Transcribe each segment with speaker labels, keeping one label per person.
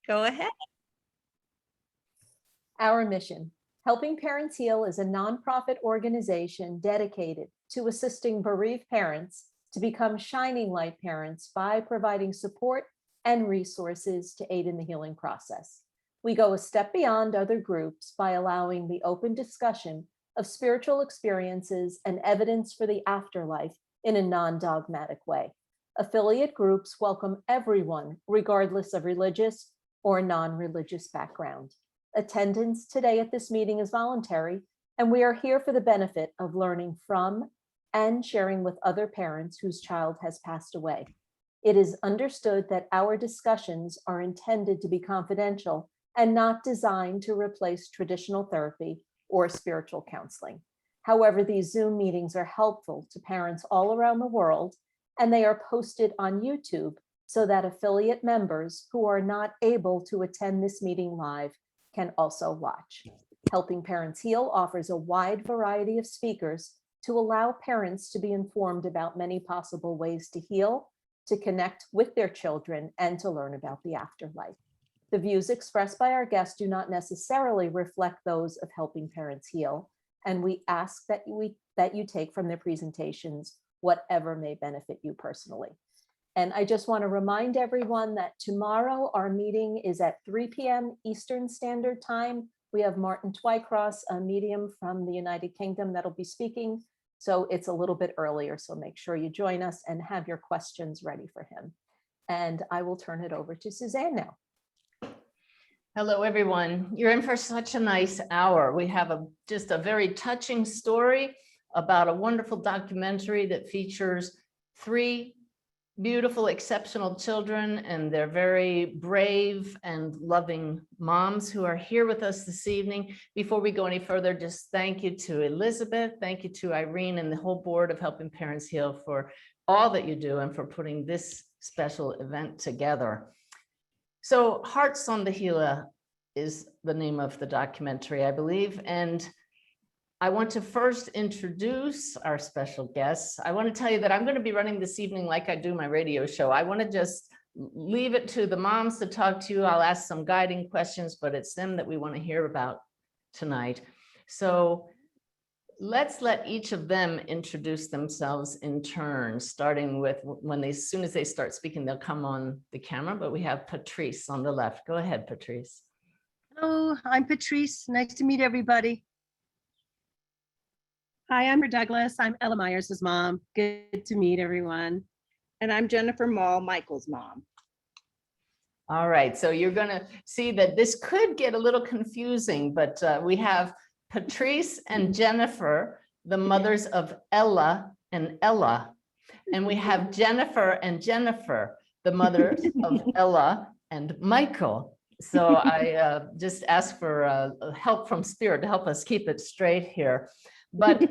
Speaker 1: Go ahead.
Speaker 2: Our mission, Helping Parents Heal, is a nonprofit organization dedicated to assisting bereaved parents to become shining light parents by providing support and resources to aid in the healing process. We go a step beyond other groups by allowing the open discussion of spiritual experiences and evidence for the afterlife in a non-dogmatic way. Affiliate groups welcome everyone, regardless of religious or non-religious background. Attendance today at this meeting is voluntary, and we are here for the benefit of learning from and sharing with other parents whose child has passed away. It is understood that our discussions are intended to be confidential and not designed to replace traditional therapy or spiritual counseling. However, these Zoom meetings are helpful to parents all around the world, and they are posted on YouTube so that affiliate members who are not able to attend this meeting live can also watch. Helping Parents Heal offers a wide variety of speakers to allow parents to be informed about many possible ways to heal, to connect with their children, and to learn about the afterlife. The views expressed by our guests do not necessarily reflect those of Helping Parents Heal, and we ask that you take from their presentations whatever may benefit you personally. And I just want to remind everyone that tomorrow our meeting is at 3 p.m. Eastern Standard Time. We have Martin Twycross, a medium from the United Kingdom, that'll be speaking. So it's a little bit earlier, so make sure you join us and have your questions ready for him. And I will turn it over to Suzanne now.
Speaker 3: Hello, everyone. You're in for such a nice hour. We have just a very touching story about a wonderful documentary that features 3 beautiful, exceptional children and their very brave and loving moms who are here with us this evening. Before we go any further, just thank you to Elizabeth, thank you to Irene and the whole board of Helping Parents Heal for all that you do and for putting this special event together. So Hearts on the Gila is the name of the documentary, I believe, and I want to first introduce our special guests. I want to tell you that I'm going to be running this evening like I do my radio show. I want to just leave it to the moms to talk to you. I'll ask some guiding questions, but it's them that we want to hear about tonight. So let's let each of them introduce themselves in turn, starting with as soon as they start speaking, they'll come on the camera, but we have Patrice on the left. Go ahead, Patrice.
Speaker 4: Hello, I'm Patrice. Nice to meet everybody.
Speaker 5: Hi, I'm Douglas. I'm Ella Myers' mom. Good to meet everyone.
Speaker 1: And I'm Jennifer Mall, Michael's mom.
Speaker 3: All right, so you're going to see that this could get a little confusing, but we have Patrice and Jennifer, the mothers of Ella and Ella. And we have Jennifer and Jennifer, the mothers of Ella and Michael. So I just ask for help from Spirit to help us keep it straight here. But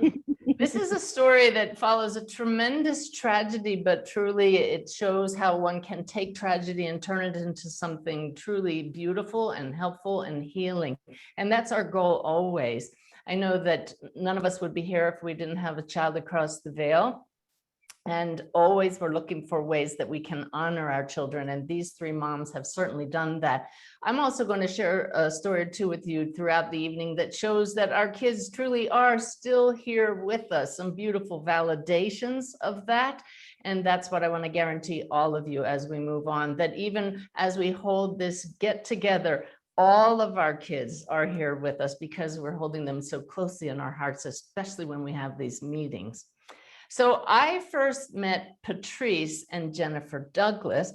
Speaker 3: this is a story that follows a tremendous tragedy, but truly it shows how one can take tragedy and turn it into something truly beautiful and helpful and healing. And that's our goal always. I know that none of us would be here if we didn't have a child across the veil. And always we're looking for ways that we can honor our children. And these 3 moms have certainly done that. I'm also going to share a story or 2 with you throughout the evening that shows that our kids truly are still here with us. Some beautiful validations of that. And that's what I want to guarantee all of you as we move on, that even as we hold this get together, all of our kids are here with us because we're holding them so closely in our hearts, especially when we have these meetings. So I first met Patrice and Jennifer Douglas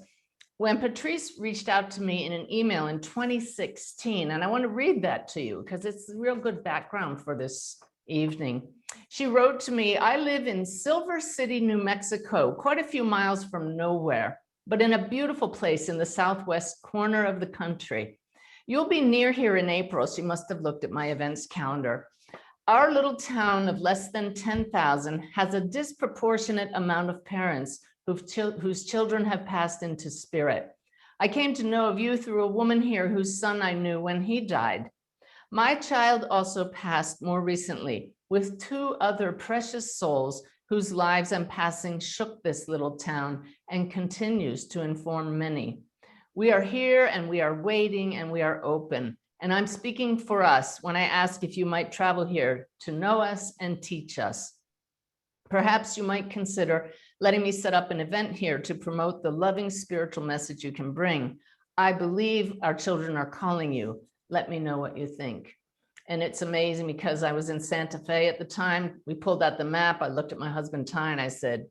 Speaker 3: when Patrice reached out to me in an email in 2016. And I want to read that to you because it's a real good background for this evening. She wrote to me, I live in Silver City, New Mexico, quite a few miles from nowhere, but in a beautiful place in the southwest corner of the country. You'll be near here in April, so you must have looked at my events calendar. Our little town of less than 10,000 has a disproportionate amount of parents whose children have passed into spirit. I came to know of you through a woman here whose son I knew when he died. My child also passed more recently with 2 other precious souls whose lives and passing shook this little town and continues to inform many. We are here and we are waiting and we are open. And I'm speaking for us when I ask if you might travel here to know us and teach us. Perhaps you might consider letting me set up an event here to promote the loving spiritual message you can bring. I believe our children are calling you. Let me know what you think. And it's amazing because I was in Santa Fe at the time. We pulled out the map. I looked at my husband, Ty, and I said,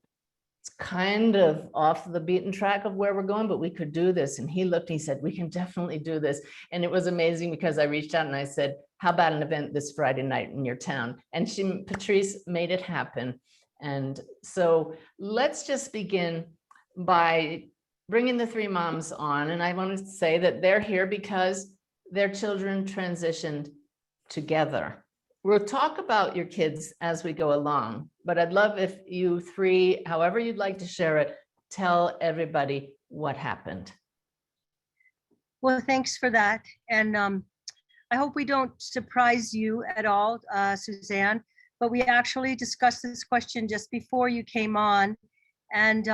Speaker 3: it's kind of off the beaten track of where we're going, but we could do this. And he looked, and he said, we can definitely do this. And it was amazing because I reached out and I said, how about an event this Friday night in your town? And Patrice made it happen. And so let's just begin by bringing the three moms on. And I want to say that they're here because their children transitioned together. We'll talk about your kids as we go along, but I'd love if you three, however you'd like to share it, tell everybody what happened.
Speaker 4: Well, thanks for that. And I hope we don't surprise you at all, Suzanne, but we actually discussed this question just before you came on. And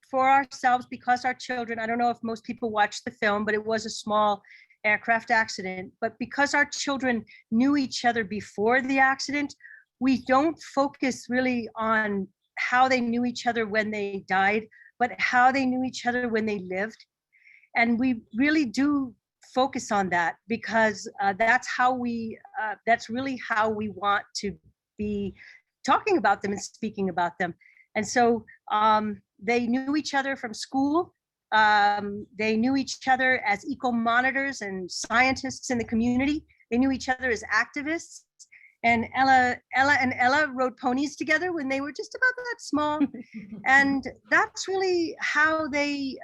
Speaker 4: for ourselves, because our children, I don't know if most people watched the film, but it was a small aircraft accident, but because our children knew each other before the accident, we don't focus really on how they knew each other when they died, but how they knew each other when they lived. And we really do focus on that because that's really how we want to be talking about them and speaking about them. And so they knew each other from school. They knew each other as eco-monitors and scientists in the community. They knew each other as activists. And Ella rode ponies together when they were just about that small. And that's really how they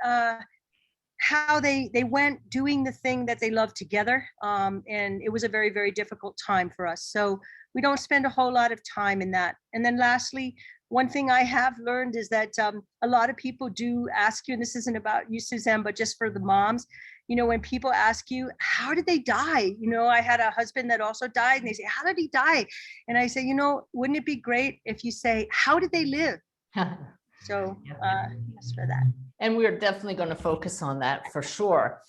Speaker 4: went doing the thing that they loved together. And it was a very, very difficult time for us. So we don't spend a whole lot of time in that. And then lastly, one thing I have learned is that a lot of people do ask you, and this isn't about you, Suzanne, but just for the moms, you know, when people ask you, how did they die? You know, I had a husband that also died and they say, how did he die? And I say, you know, wouldn't it be great if you say, how did they live? So yes, for that.
Speaker 3: And we're definitely going to focus on that for sure.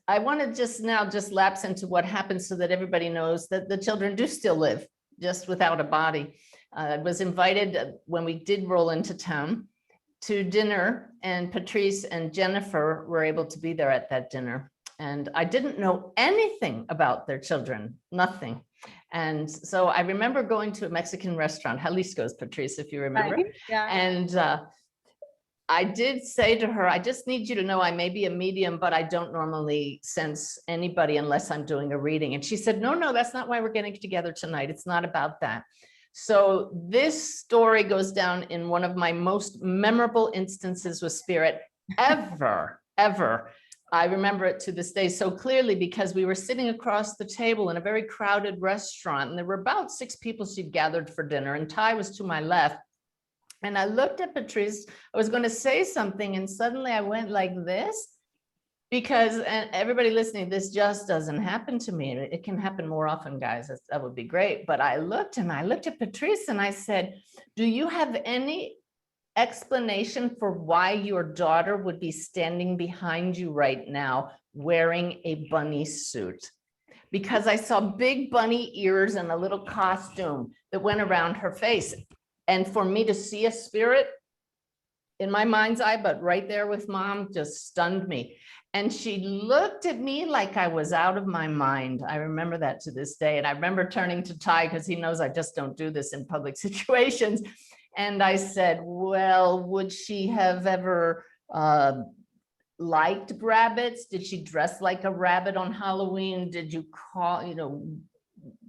Speaker 3: I want to just lapse into what happened so that everybody knows that the children do still live, just without a body. I was invited when we did roll into town to dinner, and Patrice and Jennifer were able to be there at that dinner. And I didn't know anything about their children, nothing. And so I remember going to a Mexican restaurant, Jalisco's, Patrice, if you remember.
Speaker 4: Yeah.
Speaker 3: And I did say to her, I just need you to know I may be a medium, but I don't normally sense anybody unless I'm doing a reading. And she said, no, that's not why we're getting together tonight. It's not about that. So this story goes down in one of my most memorable instances with spirit ever. I remember it to this day so clearly because we were sitting across the table in a very crowded restaurant, and there were about 6 people she'd gathered for dinner, and Ty was to my left. And I looked at Patrice, I was going to say something, and suddenly I went like this. Because, and everybody listening, this just doesn't happen to me. It can happen more often, guys. That would be great. But I looked at Patrice and I said, do you have any explanation for why your daughter would be standing behind you right now wearing a bunny suit? Because I saw big bunny ears and a little costume that went around her face. And for me to see a spirit in my mind's eye, but right there with mom, just stunned me. And she looked at me like I was out of my mind. I remember that to this day. And I remember turning to Ty because he knows I just don't do this in public situations. And I said, well, would she have ever liked rabbits? Did she dress like a rabbit on Halloween? Did you call,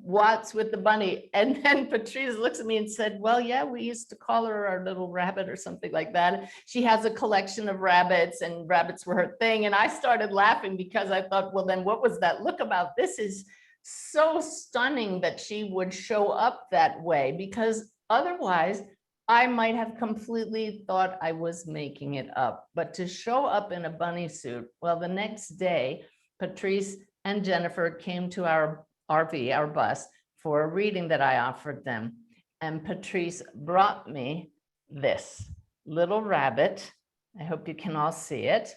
Speaker 3: what's with the bunny? And then Patrice looks at me and said, well, yeah, we used to call her our little rabbit or something like that. She has a collection of rabbits and rabbits were her thing. And I started laughing because I thought, well, then what was that look about? This is so stunning that she would show up that way, because otherwise I might have completely thought I was making it up. But to show up in a bunny suit, well, the next day, Patrice and Jennifer came to our RV, our bus, for a reading that I offered them. And Patrice brought me this little rabbit. I hope you can all see it.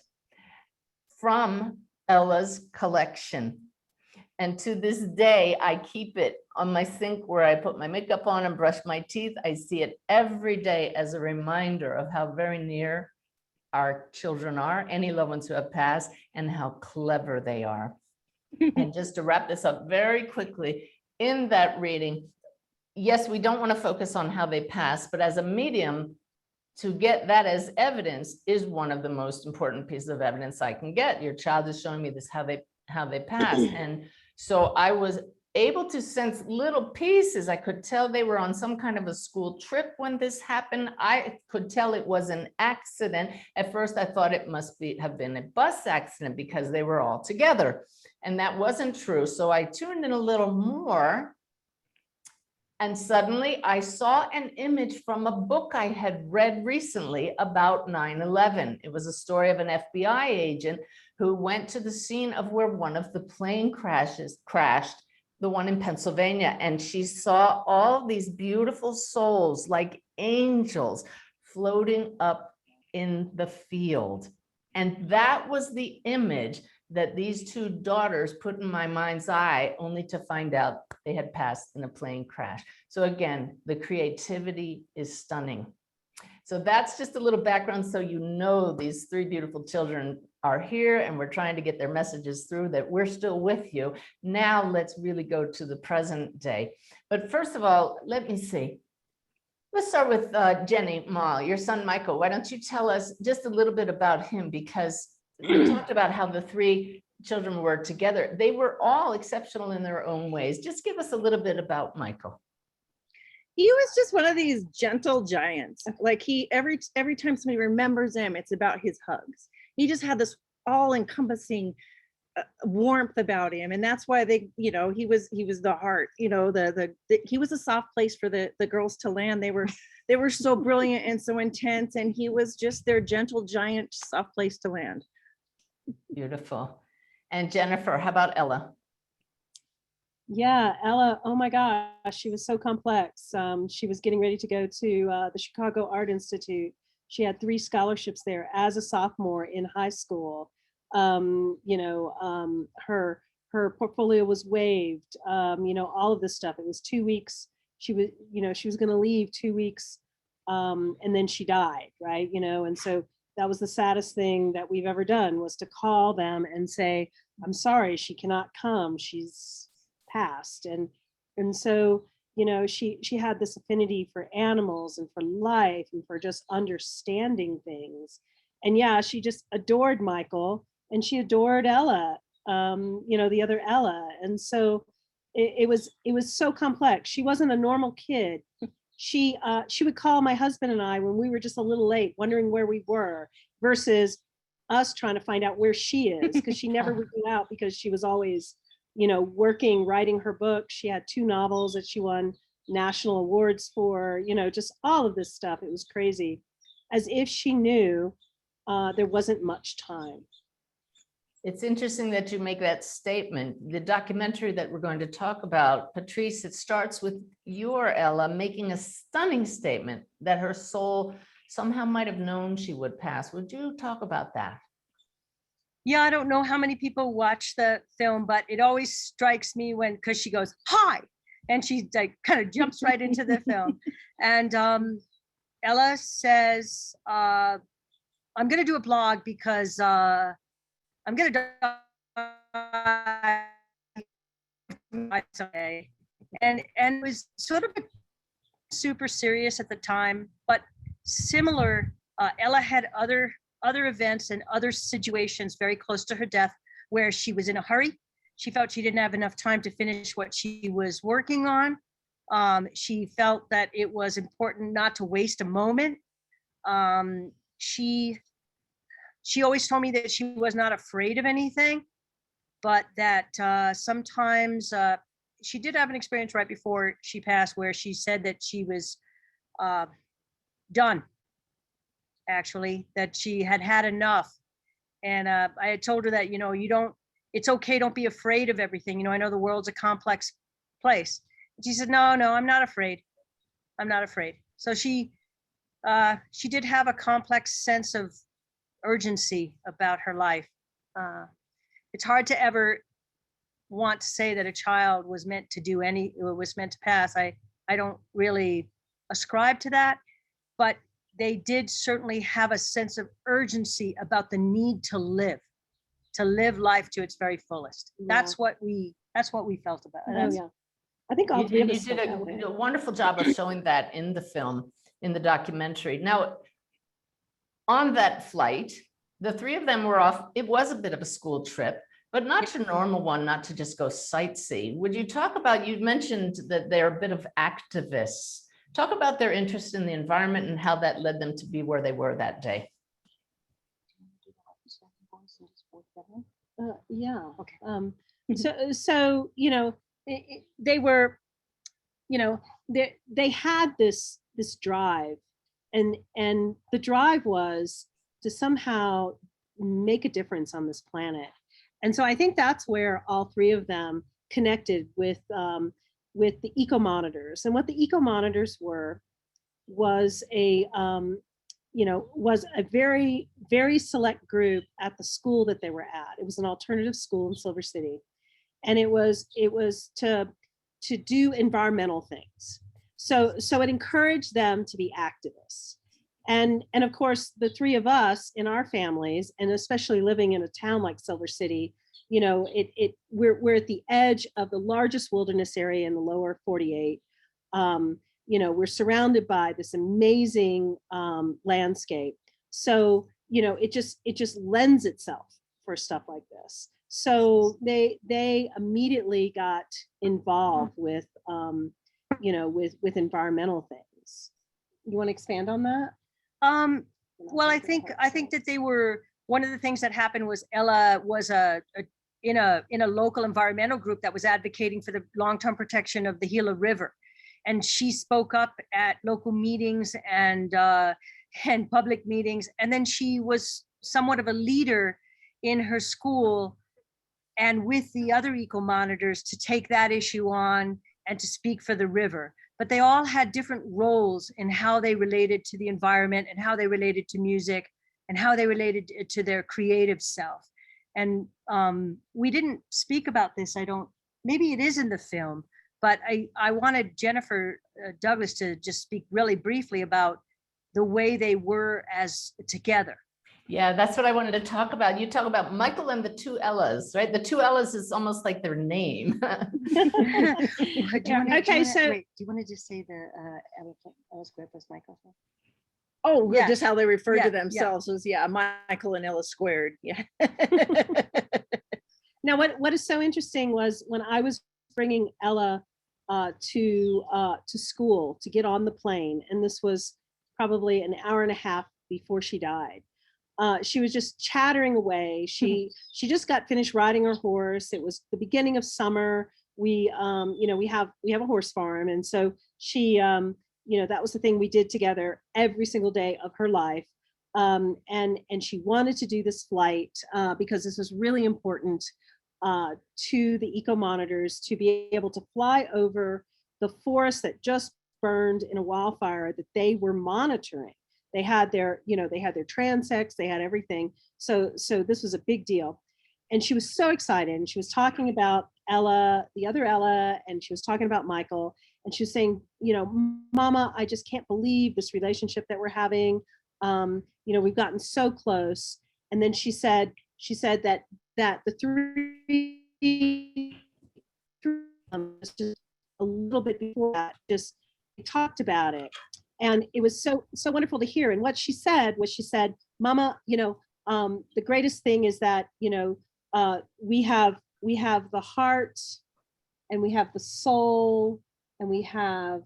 Speaker 3: from Ella's collection. And to this day, I keep it on my sink where I put my makeup on and brush my teeth. I see it every day as a reminder of how very near our children are, any loved ones who have passed, and how clever they are. And just to wrap this up very quickly, in that reading, yes, we don't want to focus on how they pass, but as a medium, to get that as evidence is one of the most important pieces of evidence I can get. Your child is showing me this, how they pass. And so I was able to sense little pieces. I could tell they were on some kind of a school trip when this happened. I could tell it was an accident. At first, I thought it must have been a bus accident because they were all together. And that wasn't true. So I tuned in a little more. And suddenly I saw an image from a book I had read recently about 9/11. It was a story of an FBI agent who went to the scene of where one of the plane crashed, the one in Pennsylvania. And she saw all these beautiful souls like angels floating up in the field. And that was the image that these two daughters put in my mind's eye, only to find out they had passed in a plane crash. So again, the creativity is stunning. So that's just a little background so you know these three beautiful children are here and we're trying to get their messages through, that we're still with you. Now let's really go to the present day. But first of all, let me see. Let's start with Jenny Mall, your son Michael. Why don't you tell us just a little bit about him, because we talked about how the three children were together. They were all exceptional in their own ways. Just give us a little bit about Michael.
Speaker 1: He was just one of these gentle giants. Like every time somebody remembers him, it's about his hugs. He just had this all-encompassing warmth about him, and that's why he was the heart. He was a soft place for the girls to land. They were so brilliant and so intense, and he was just their gentle giant, soft place to land.
Speaker 3: Beautiful. And Jennifer, how about Ella?
Speaker 5: Yeah, Ella, oh my gosh, she was so complex. She was getting ready to go to the Chicago Art Institute. She had 3 scholarships there as a sophomore in high school. Her portfolio was waived, all of this stuff. It was 2 weeks. She was going to leave 2 weeks, and then she died, right? And so that was the saddest thing that we've ever done, was to call them and say, I'm sorry, she cannot come. She's passed. And so, she had this affinity for animals and for life and for just understanding things. And yeah, she just adored Michael, and she adored Ella, the other Ella. And so it was so complex. She wasn't a normal kid. She would call my husband and I when we were just a little late, wondering where we were, versus us trying to find out where she is, because she never would go out, because she was always, working, writing her book. She had 2 novels that she won national awards for, just all of this stuff. It was crazy, as if she knew there wasn't much time.
Speaker 3: It's interesting that you make that statement. The documentary that we're going to talk about, Patrice, it starts with your Ella making a stunning statement that her soul somehow might have known she would pass. Would you talk about that?
Speaker 4: Yeah, I don't know how many people watch the film, but it always strikes me because she goes, hi, and she like kind of jumps right into the film. And Ella says, I'm going to do a blog because I'm going to die someday. And it was sort of super serious at the time, but similar. Ella had other events and other situations very close to her death where she was in a hurry. She felt she didn't have enough time to finish what she was working on. She felt that it was important not to waste a moment. She always told me that she was not afraid of anything, but that sometimes she did have an experience right before she passed where she said that she was done, actually, that she had had enough. And I had told her that, it's okay, don't be afraid of everything. I know the world's a complex place. And she said, no, I'm not afraid. I'm not afraid. So she did have a complex sense of urgency about her life. it's hard to ever want to say that a child was meant to do any, or was meant to pass. I don't really ascribe to that, but they did certainly have a sense of urgency about the need to live life to its very fullest. That's what we felt about it.
Speaker 5: Oh,
Speaker 4: That's-
Speaker 5: yeah. I think all
Speaker 3: You
Speaker 5: three of
Speaker 3: and
Speaker 5: us
Speaker 3: you did
Speaker 5: felt that way.
Speaker 3: a wonderful job of showing that in the film, in the documentary. Now, on that flight, the three of them were off. It was a bit of a school trip, but not your normal one, not to just go sightsee. Would you talk about, you mentioned that they're a bit of activists. Talk about their interest in the environment and how that led them to be where they were that day.
Speaker 5: Yeah.
Speaker 4: Okay.
Speaker 5: So, they were, they had this drive, and the drive was to somehow make a difference on this planet. And so I think that's where all three of them connected with the eco monitors. And what the eco monitors were was was a very, very select group at the school that they were at. It was an alternative school in Silver City. And it was to do environmental things. So it encouraged them to be activists. And of course, the three of us in our families, and especially living in a town like Silver City, we're at the edge of the largest wilderness area in the lower 48. We're surrounded by this amazing landscape. So, it just lends itself for stuff like this. So they immediately got involved with with environmental things. You want to expand on that?
Speaker 4: Well, I think that they were, one of the things that happened was Ella was in a local environmental group that was advocating for the long-term protection of the Gila River. And she spoke up at local meetings and public meetings. And then she was somewhat of a leader in her school and with the other eco monitors to take that issue on and to speak for the river. But they all had different roles in how they related to the environment and how they related to music and how they related to their creative self. And we didn't speak about this. Maybe it is in the film, but I wanted Jennifer Douglas to just speak really briefly about the way they were as together.
Speaker 3: Yeah, that's what I wanted to talk about. You talk about Michael and the two Ellas, right? The two Ellas is almost like their name.
Speaker 4: Do you want to just say the Ella's group as Michael?
Speaker 1: Oh,
Speaker 4: Yeah.
Speaker 1: just how they refer
Speaker 4: Yeah,
Speaker 1: to
Speaker 4: yeah.
Speaker 1: themselves was, Michael and Ella squared. Yeah.
Speaker 5: Now, what is so interesting was when I was bringing Ella to school to get on the plane, and this was probably an hour and a half before she died. She was just chattering away. She just got finished riding her horse. It was the beginning of summer. We have a horse farm, and so she that was the thing we did together every single day of her life. And she wanted to do this flight because this was really important to the eco monitors to be able to fly over the forest that just burned in a wildfire that they were monitoring. They had their transects, they had everything. So this was a big deal. And she was so excited. And she was talking about Ella, the other Ella, and she was talking about Michael. And she was saying, Mama, I just can't believe this relationship that we're having. We've gotten so close. And then she said that the three, just a little bit before that, just talked about it. And it was so wonderful to hear. And what she said was, Mama, the greatest thing is that, we have the heart, and we have the soul, and we have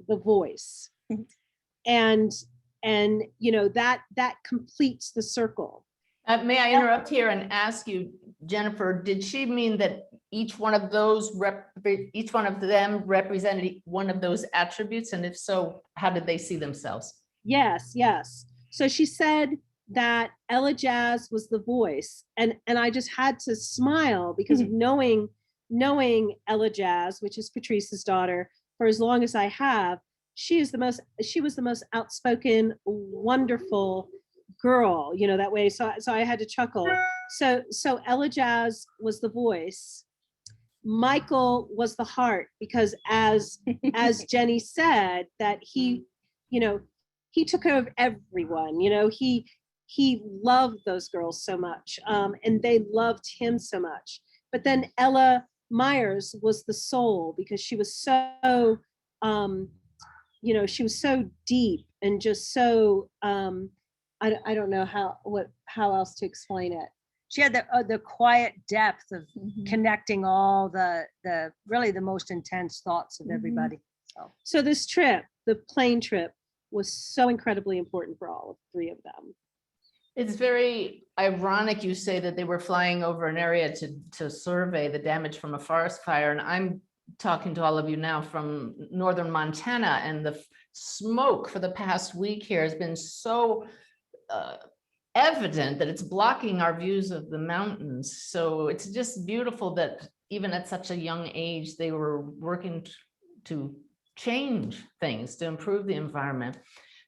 Speaker 5: the voice. And that completes the circle.
Speaker 3: May I interrupt here and ask you, Jennifer, did she mean that each one of them represented one of those attributes? And if so, how did they see themselves?
Speaker 5: Yes. So she said that Ella Jazz was the voice. And I just had to smile because of knowing Ella Jazz, which is Patrice's daughter, for as long as I have. She was the most outspoken, wonderful, girl, that way. So I had to chuckle. So Ella Jazz was the voice. Michael was the heart, because as Jenny said, that he took care of everyone. He loved those girls so much, and they loved him so much. But then Ella Myers was the soul, because she was so she was so deep and just so I don't know how else to explain it.
Speaker 4: She had the quiet depth of
Speaker 1: Mhm.
Speaker 4: connecting all the really the most intense thoughts of
Speaker 1: Mhm.
Speaker 4: everybody.
Speaker 5: So this trip, the plane trip, was so incredibly important for all three of them.
Speaker 3: It's very ironic you say that they were flying over an area to survey the damage from a forest fire. And I'm talking to all of you now from northern Montana, and the smoke for the past week here has been so evident that it's blocking our views of the mountains. So it's just beautiful that even at such a young age, they were working to change things, to improve the environment.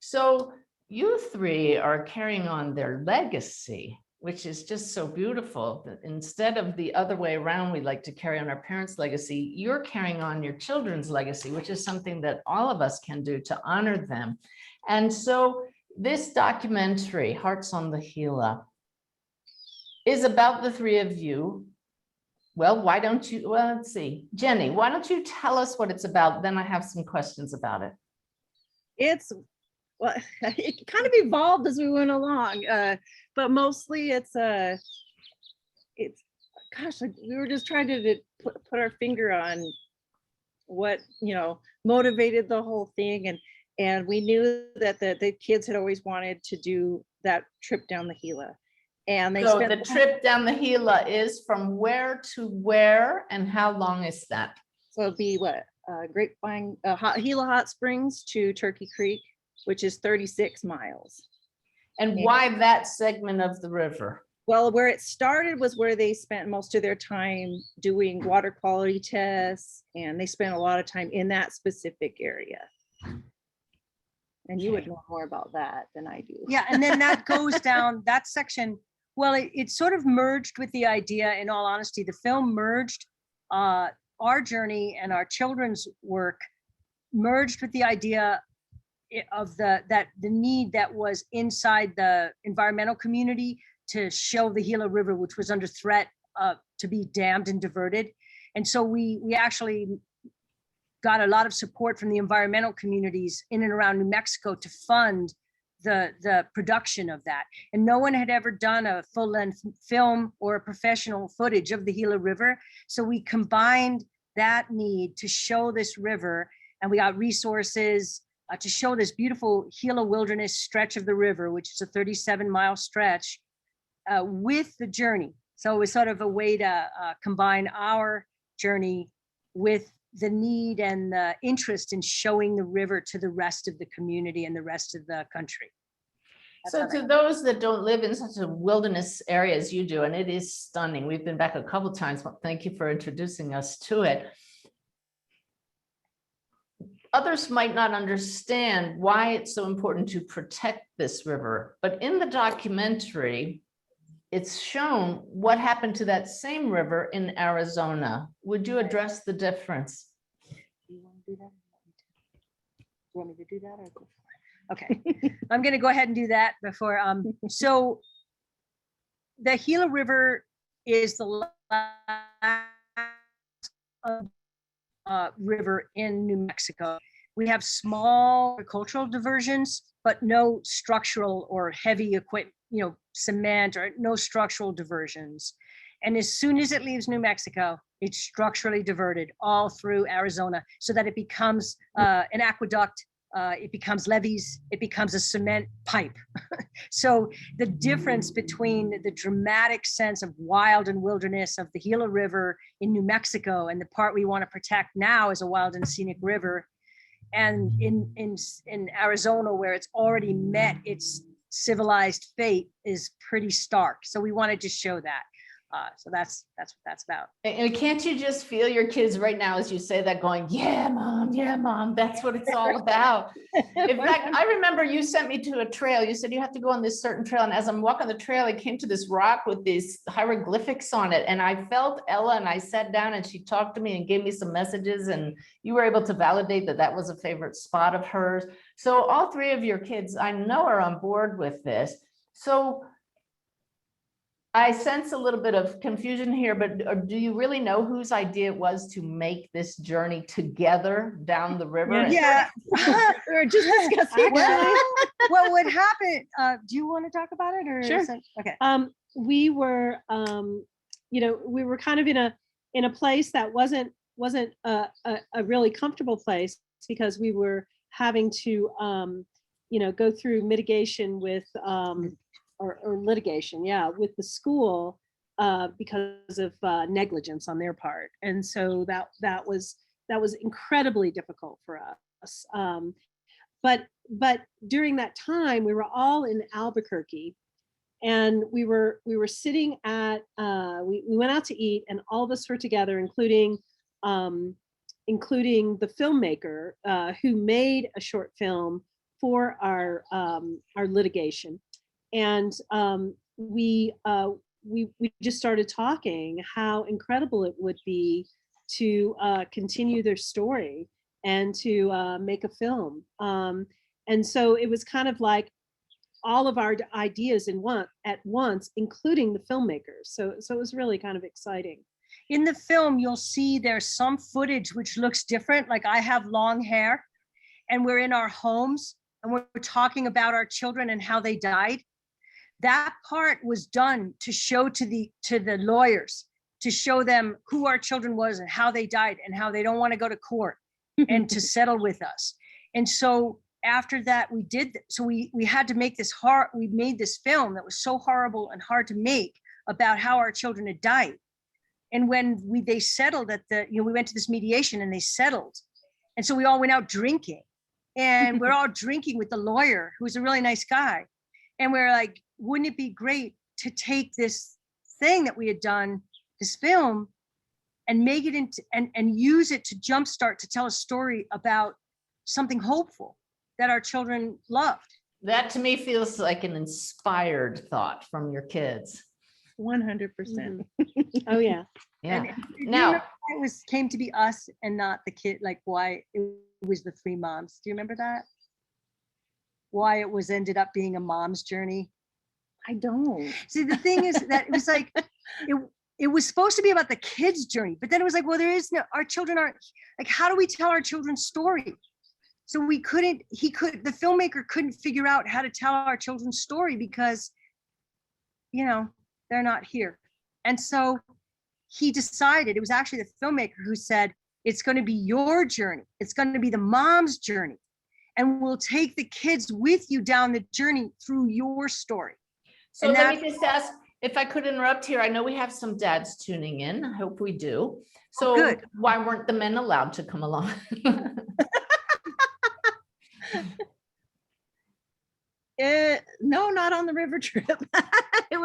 Speaker 3: So you three are carrying on their legacy, which is just so beautiful. That instead of the other way around, we like to carry on our parents' legacy, you're carrying on your children's legacy, which is something that all of us can do to honor them. And so this documentary, Hearts on the Gila, is about the three of you. Well, why don't you, well, let's see. Jenny, why don't you tell us what it's about? Then I have some questions about it.
Speaker 1: It's well, it kind of evolved as we went along, but mostly it's gosh, like we were just trying to put our finger on what motivated the whole thing, and we knew that the kids had always wanted to do that trip down the Gila, and they
Speaker 3: So
Speaker 1: spent
Speaker 3: the trip down the Gila is from where to where, and how long is that?
Speaker 1: so it'd be what Grapevine, Gila Hot Springs to Turkey Creek, which is 36 miles.
Speaker 3: And
Speaker 1: Yeah.
Speaker 3: why that segment of the river?
Speaker 1: Well, where it started was where they spent most of their time doing water quality tests, and they spent a lot of time in that specific area. And you would
Speaker 3: Okay.
Speaker 1: know more about that than I do.
Speaker 4: Yeah, and then that goes down that section. Well, it sort of merged with the idea, in all honesty. The film merged our journey and our children's work merged with the idea of the need that was inside the environmental community to show the Gila River, which was under threat to be dammed and diverted. And so we actually got a lot of support from the environmental communities in and around New Mexico to fund the production of that. And no one had ever done a full-length film or a professional footage of the Gila River. So we combined that need to show this river, and we got resources to show this beautiful Gila wilderness stretch of the river, which is a 37-mile stretch, with the journey. So it was sort of a way to combine our journey with the need and the interest in showing the river to the rest of the community and the rest of the country. That's
Speaker 3: So
Speaker 4: how
Speaker 3: to
Speaker 4: that-
Speaker 3: those that don't live in such a wilderness area as you do, and it is stunning, we've been back a couple times, but thank you for introducing us to it. Others might not understand why it's so important to protect this river, but in the documentary, it's shown what happened to that same river in Arizona. Would you address the difference?
Speaker 4: Do you want to do that? Do you want me to do that or go for it? Okay, I'm going to go ahead and do that before. So the Gila River is the last river in New Mexico. We have small agricultural diversions, but no structural or heavy equipment, cement, or no structural diversions. And as soon as it leaves New Mexico, it's structurally diverted all through Arizona so that it becomes an aqueduct, it becomes levees, it becomes a cement pipe. So the difference between the dramatic sense of wild and wilderness of the Gila River in New Mexico and the part we want to protect now as a wild and scenic river, and in Arizona, where it's already met its civilized fate, is pretty stark. So we wanted to show that. So that's what that's about.
Speaker 3: And can't you just feel your kids right now as you say that going, yeah, mom, that's what it's all about. In fact, I remember you sent me to a trail. You said you have to go on this certain trail. And as I'm walking the trail, I came to this rock with these hieroglyphics on it. And I felt Ella, and I sat down and she talked to me and gave me some messages. And you were able to validate that that was a favorite spot of hers. So all three of your kids, I know, are on board with this. So I sense a little bit of confusion here, but do you really know whose idea it was to make this journey together down the river?
Speaker 1: Yeah, we were just discussing.
Speaker 4: Well, what would happen? Do you want to talk about it or?
Speaker 1: Sure.
Speaker 4: Okay.
Speaker 5: We were, we were kind of in a place that wasn't a really comfortable place because we were having to, go through mitigation with, or litigation, with the school because of negligence on their part. And so that was incredibly difficult for us. But during that time, we were all in Albuquerque, and we were sitting at we went out to eat, and all of us were together, including the filmmaker who made a short film for our litigation. And we just started talking how incredible it would be to continue their story and to make a film. And so it was kind of like all of our ideas at once, including the filmmakers. So it was really kind of exciting.
Speaker 4: In the film, you'll see there's some footage which looks different. Like I have long hair and we're in our homes and we're talking about our children and how they died. That part was done to show to the lawyers, to show them who our children was and how they died and how they don't want to go to court and to settle with us. And so after that, we had to make we made this film that was so horrible and hard to make about how our children had died. And when they settled we went to this mediation and they settled. And so we all went out drinking, and we're all drinking with the lawyer, who's a really nice guy. And we're like, wouldn't it be great to take this thing that we had done, this film, and make it into and use it to jumpstart, to tell a story about something hopeful that our children loved.
Speaker 3: That to me feels like an inspired thought from your kids.
Speaker 1: 100%.
Speaker 5: Oh yeah.
Speaker 3: Yeah.
Speaker 4: And
Speaker 3: Now,
Speaker 4: it came to be us and not the kid, like why it was the three moms. Do you remember that? Why it was ended up being a mom's journey?
Speaker 1: I don't.
Speaker 4: See, the thing is that it was like, it was supposed to be about the kids' journey, but then it was like, well, our children aren't, like, how do we tell our children's story? So the filmmaker couldn't figure out how to tell our children's story because, they're not here. And so he decided, it was actually the filmmaker who said, it's going to be your journey. It's going to be the mom's journey. And we'll take the kids with you down the journey through your story.
Speaker 3: so
Speaker 4: and
Speaker 3: let me just ask if I could interrupt here. I know we have some dads tuning in. I hope we do. So
Speaker 4: good.
Speaker 3: why weren't the men allowed to come along?
Speaker 1: No, not on the river trip. It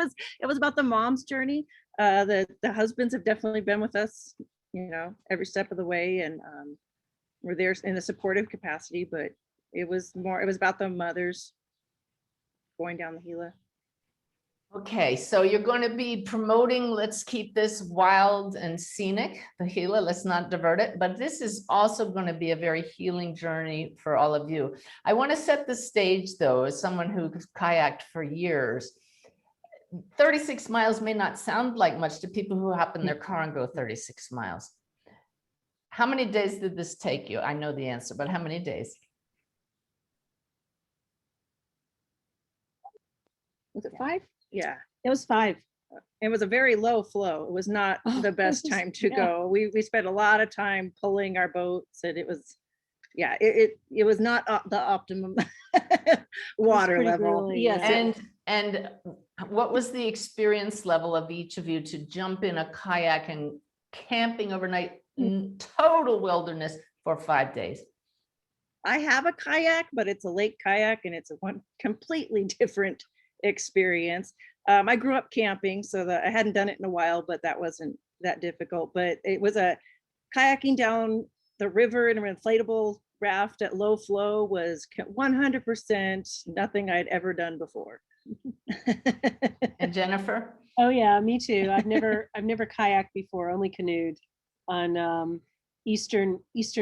Speaker 1: was about the mom's journey. The husbands have definitely been with us, every step of the way, and we're there in a supportive capacity, but it was about the mothers going down the Gila.
Speaker 3: Okay, so you're going to be promoting, let's keep this wild and scenic, the Gila, let's not divert it, but this is also going to be a very healing journey for all of you. I want to set the stage though, as someone who's kayaked for years. 36 miles may not sound like much to people who hop in their car and go 36 miles. How many days did this take you? I know the answer, but how many days?
Speaker 1: Was it 5? Yeah.
Speaker 5: It was 5.
Speaker 1: It was a very low flow. It was not the best time to go. We spent a lot of time pulling our boats, and it was, it was not the optimum water
Speaker 5: pretty
Speaker 1: level.
Speaker 5: grueling,
Speaker 1: Yes.
Speaker 3: And what was the experience level of each of you to jump in a kayak and camping overnight in total wilderness for 5 days?
Speaker 1: I have a kayak, but it's a lake kayak, and it's a one completely different experience. I grew up camping, so that I hadn't done it in a while, but that wasn't that difficult. But it was a kayaking down the river in an inflatable raft at low flow was 100% nothing I'd ever done before.
Speaker 3: And Jennifer?
Speaker 5: Oh yeah, me too. I've never kayaked before, only canoed on eastern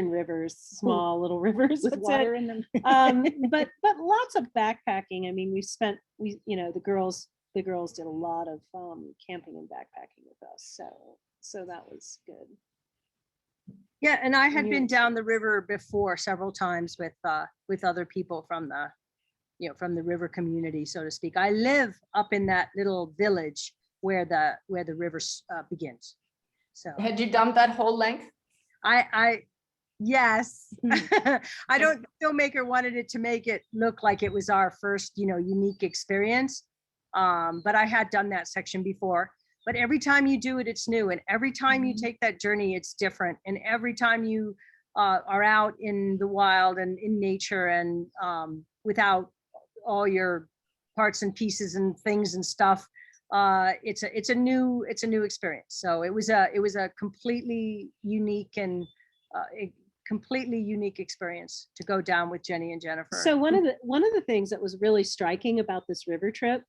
Speaker 5: rivers, small little rivers.
Speaker 1: With
Speaker 5: That's
Speaker 1: water
Speaker 5: it.
Speaker 1: in them.
Speaker 5: But lots of backpacking. I mean, the girls did a lot of camping and backpacking with us. So that was good.
Speaker 4: Yeah, and I had
Speaker 5: you
Speaker 4: been
Speaker 5: were-
Speaker 4: down the river before several times with other people from the river community, so to speak. I live up in that little village where the river begins. So
Speaker 3: Had you done that whole length?
Speaker 4: yes. I don't, filmmaker wanted it to make it look like it was our first, unique experience. But I had done that section before. But every time you do it, it's new. And every time you take that journey, it's different. And every time you are out in the wild and in nature and without all your parts and pieces and things and stuff, it's a new experience. So it was a completely unique and completely unique experience to go down with Jenny and Jennifer.
Speaker 5: So one of the things that was really striking about this river trip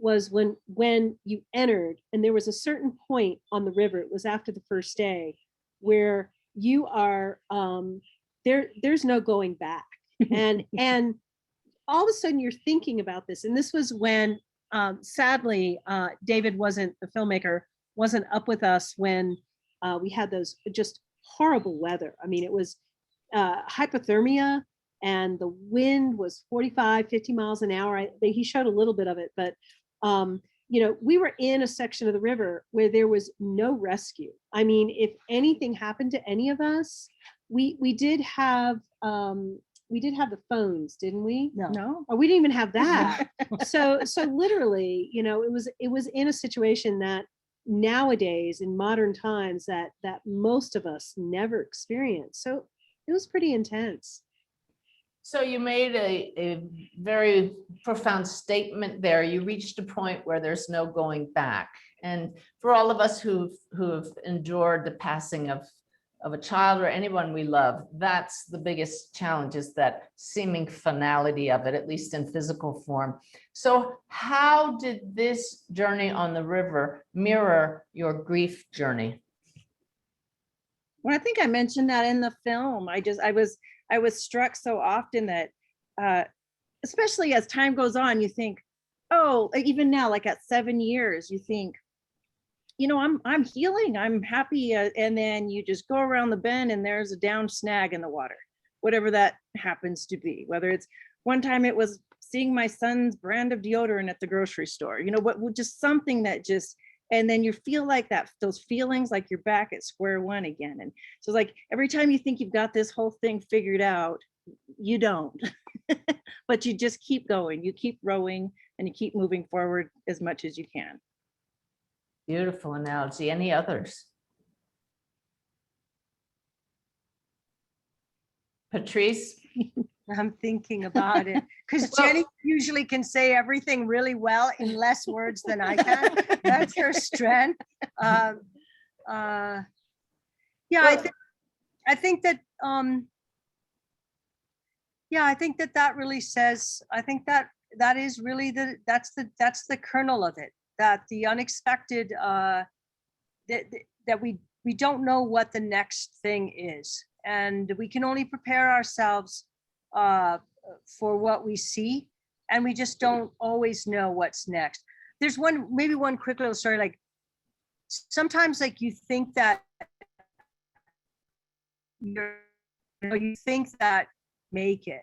Speaker 5: was when you entered, and there was a certain point on the river, it was after the first day, where you are there's no going back. And all of a sudden you're thinking about this. And this was when sadly David the filmmaker wasn't up with us when we had those just horrible weather. I mean, it was hypothermia and the wind was 45, 50 miles an hour. He showed a little bit of it, but we were in a section of the river where there was no rescue. I mean, if anything happened to any of us, we did have the phones, didn't we?
Speaker 1: No.
Speaker 5: Oh, we didn't even have that. So literally, it was in a situation that nowadays in modern times that most of us never experienced. So it was pretty intense.
Speaker 3: So you made a very profound statement there. You reached a point where there's no going back. And for all of us who've endured the passing of a child or anyone we love, that's the biggest challenge, is that seeming finality of it, at least in physical form. So how did this journey on the river mirror your grief journey?
Speaker 1: Well, I think I mentioned that in the film. I was struck so often that, especially as time goes on, you think, oh, even now, like at 7 years, you think, I'm healing, I'm happy. And then you just go around the bend and there's a down snag in the water, whatever that happens to be. Whether it's one time it was seeing my son's brand of deodorant at the grocery store, just something that just, and then you feel like those feelings like you're back at square one again. And so like every time you think you've got this whole thing figured out, you don't. But you just keep going, you keep rowing, and you keep moving forward as much as you can.
Speaker 3: Beautiful analogy. Any others? Patrice?
Speaker 4: I'm thinking about it because
Speaker 3: Well-
Speaker 4: Jenny usually can say everything really well in less words than I can. That's her strength. Yeah, I think that that really says, I think that is really that's the kernel of it, that the unexpected, that we don't know what the next thing is, and we can only prepare ourselves for what we see, and we just don't always know what's next. There's maybe one quick little story, like sometimes like you think that you think that make it,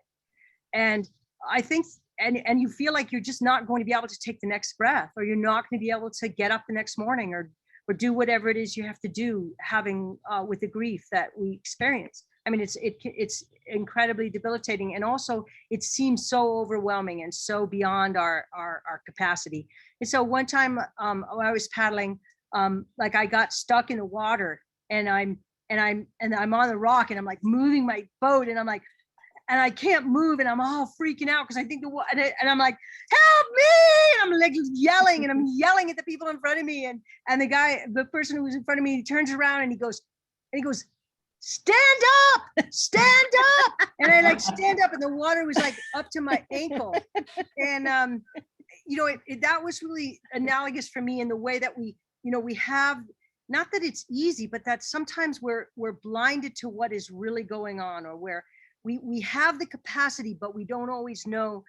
Speaker 4: and I think and you feel like you're just not going to be able to take the next breath, or you're not going to be able to get up the next morning, or do whatever it is you have to do, having with the grief that we experience. I mean, it's incredibly debilitating, and also it seems so overwhelming and so beyond our capacity. And so one time I was paddling, like I got stuck in the water, and I'm on the rock, and I'm like moving my boat, and I'm like, and I can't move, and I'm all freaking out because I think and I'm like, help me! And I'm like yelling, and I'm yelling at the people in front of me, and the person who was in front of me, he turns around and he goes, stand up, stand up. And I like stand up, and the water was like up to my ankle. And that was really analogous for me in the way that we have, not that it's easy, but that sometimes we're blinded to what is really going on, or where we have the capacity, but we don't always know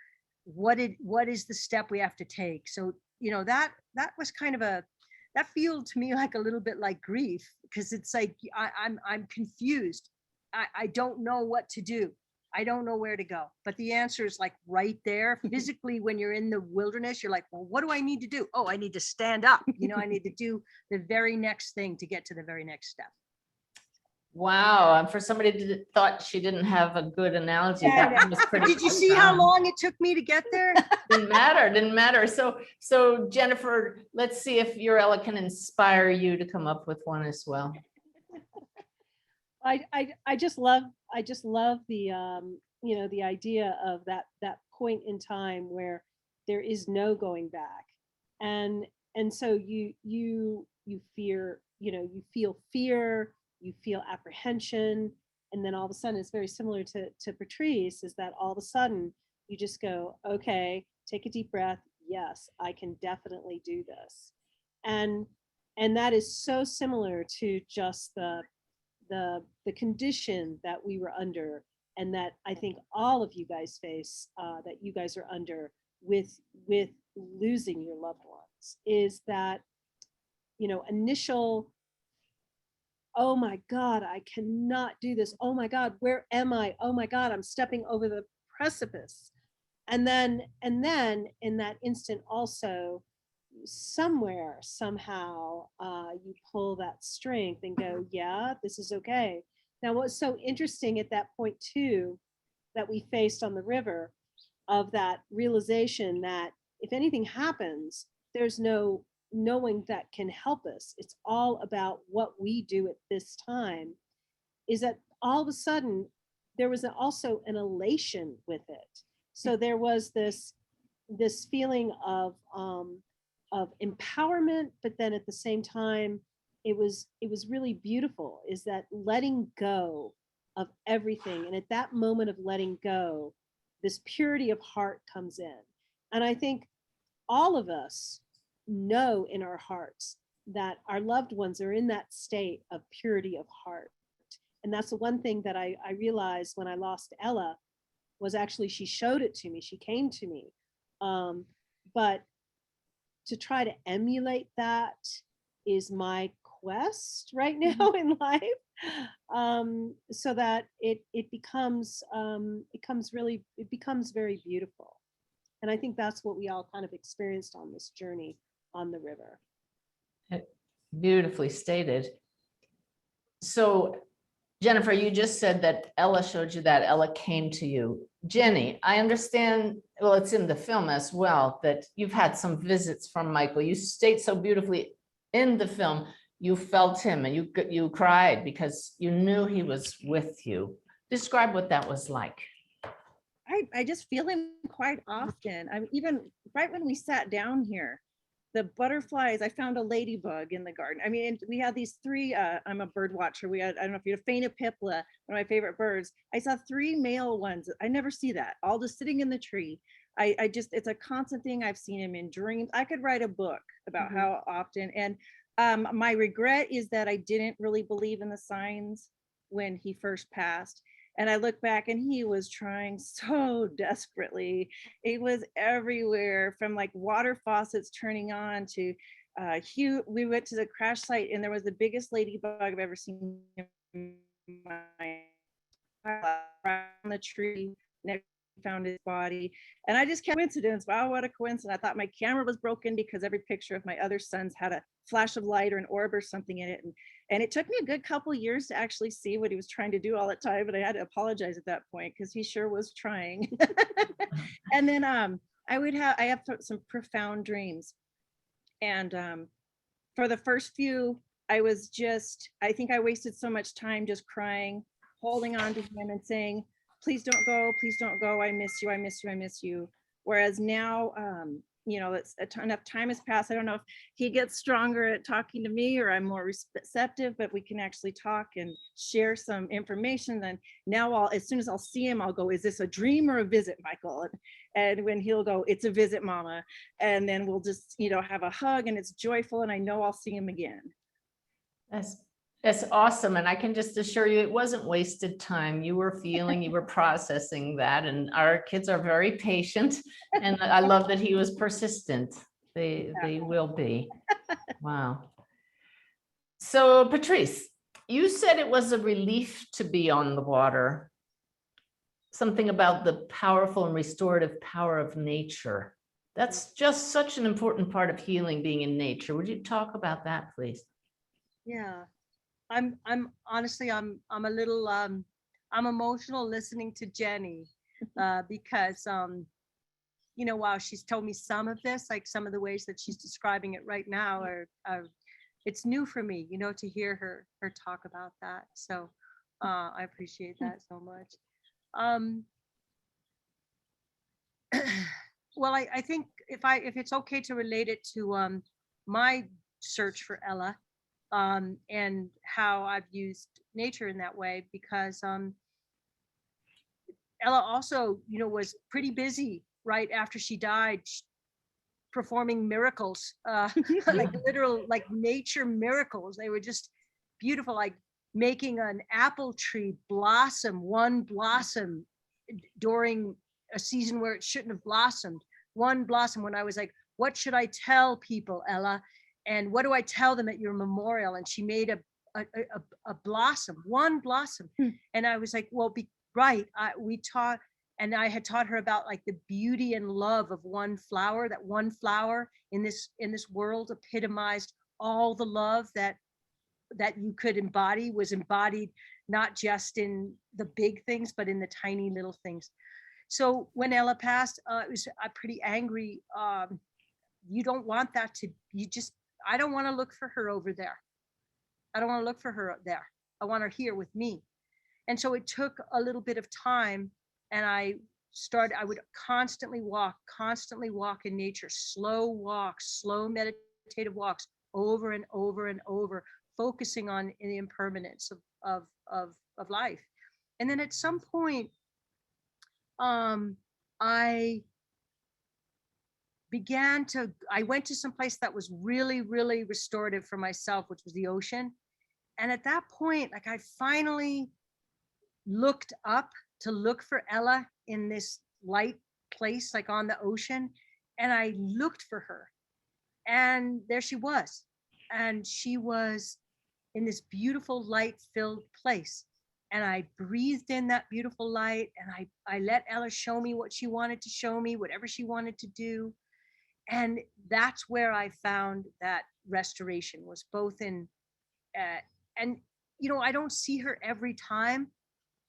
Speaker 4: what is the step we have to take. So, that was kind of that feel to me like a little bit like grief, because it's like, I'm confused. I don't know what to do. I don't know where to go, but the answer is like right there physically. When you're in the wilderness, you're like, well, what do I need to do? Oh, I need to stand up. I need to do the very next thing to get to the very next step.
Speaker 3: Wow, and for somebody that thought she didn't have a good analogy, that one was pretty.
Speaker 4: Did you see how long it took me to get there?
Speaker 3: Didn't matter. So Jennifer, let's see if your Ella can inspire you to come up with one as well.
Speaker 5: I just love the the idea of that point in time where there is no going back, and so you fear, you feel fear, you feel apprehension, and then all of a sudden, it's very similar to Patrice, is that all of a sudden you just go, okay, take a deep breath. Yes, I can definitely do this, and that is so similar to just the condition that we were under, and that I think all of you guys face, that you guys are under with losing your loved ones, is that initial, oh my God, I cannot do this. Oh my God, where am I? Oh my God, I'm stepping over the precipice. And then in that instant also, somewhere, somehow, you pull that strength and go, yeah, this is okay. Now, what's so interesting at that point too, that we faced on the river, of that realization that if anything happens, there's no knowing that can help us. It's all about what we do at this time. Is that all of a sudden there was also an elation with it. So there was this feeling of empowerment, but then at the same time, it was really beautiful, is that letting go of everything. And at that moment of letting go, this purity of heart comes in. And I think all of us know in our hearts that our loved ones are in that state of purity of heart. And that's the one thing that I realized when I lost Ella, was actually she showed it to me. She came to me. But to try to emulate that is my quest right now in life, so that it becomes very beautiful. And I think that's what we all kind of experienced on this journey on the river.
Speaker 3: Beautifully stated. So Jennifer, you just said that Ella showed you that, Ella came to you. Jenny, I understand, well, it's in the film as well, that you've had some visits from Michael. You state so beautifully in the film, you felt him and you cried because you knew he was with you. Describe what that was like.
Speaker 1: I just feel him quite often. I mean, even right when we sat down here, the butterflies, I found a ladybug in the garden. I mean, we had these three, I'm a bird watcher. We had, I don't know if you're a Phainopipla, one of my favorite birds. I saw three male ones. I never see that, all just sitting in the tree. I just, it's a constant thing. I've seen him in dreams. I could write a book about how often. And my regret is that I didn't really believe in the signs when he first passed. And I look back and he was trying so desperately. It was everywhere, from like water faucets turning on to we went to the crash site and there was the biggest ladybug I've ever seen in my life on the tree. Next, found his body. And I just kept coincidence. Wow, what a coincidence. I thought my camera was broken because every picture of my other sons had a flash of light or an orb or something in it. And it took me a good couple of years to actually see what he was trying to do all the time. But I had to apologize at that point because he sure was trying. And then I have some profound dreams. And for the first few, I think I wasted so much time just crying, holding on to him and saying, please don't go, please don't go. I miss you, I miss you, I miss you. Whereas now, you know, it's enough time has passed. I don't know if he gets stronger at talking to me or I'm more receptive, but we can actually talk and share some information. Then now as soon as I'll see him, I'll go, is this a dream or a visit, Michael? And when he'll go, it's a visit, Mama. And then we'll just, you know, have a hug and it's joyful and I know I'll see him again.
Speaker 3: That's awesome. And I can just assure you, it wasn't wasted time. You were feeling, you were processing that, and our kids are very patient. And I love that he was persistent. They will be. Wow. So Patrice, you said it was a relief to be on the water. Something about the powerful and restorative power of nature. That's just such an important part of healing, being in nature. Would you talk about that, please?
Speaker 4: Yeah. I'm honestly, I'm a little, I'm emotional listening to Jenny, because, you know, while she's told me some of this, like some of the ways that she's describing it right now are it's new for me, you know, to hear her talk about that. So, I appreciate that so much. Well, I think if it's okay to relate it to, my search for Ella, and how I've used nature in that way, because Ella also, you know, was pretty busy right after she died, performing miracles, like literal, like nature miracles. They were just beautiful, like making an apple tree blossom, one blossom during a season where it shouldn't have blossomed. One blossom when I was like, what should I tell people, Ella? And what do I tell them at your memorial? And she made a blossom, one blossom. And I was like, well, right. We taught, and I had taught her about like the beauty and love of one flower, that one flower in this world epitomized all the love that you could embody, was embodied not just in the big things, but in the tiny little things. So when Ella passed, it was pretty angry. You don't want that to, I don't want to look for her over there. I don't want to look for her there. I want her here with me. And so it took a little bit of time, and I would constantly walk in nature, slow walks, slow meditative walks, over and over and over, focusing on the impermanence of life. And then at some point, I went to some place that was really, really restorative for myself, which was the ocean. And at that point, like, I finally looked up to look for Ella in this light place, like on the ocean. And I looked for her, and there she was. And she was in this beautiful light-filled place. And I breathed in that beautiful light, and I let Ella show me what she wanted to show me, whatever she wanted to do. And that's where I found that restoration was both in, and, you know, I don't see her every time,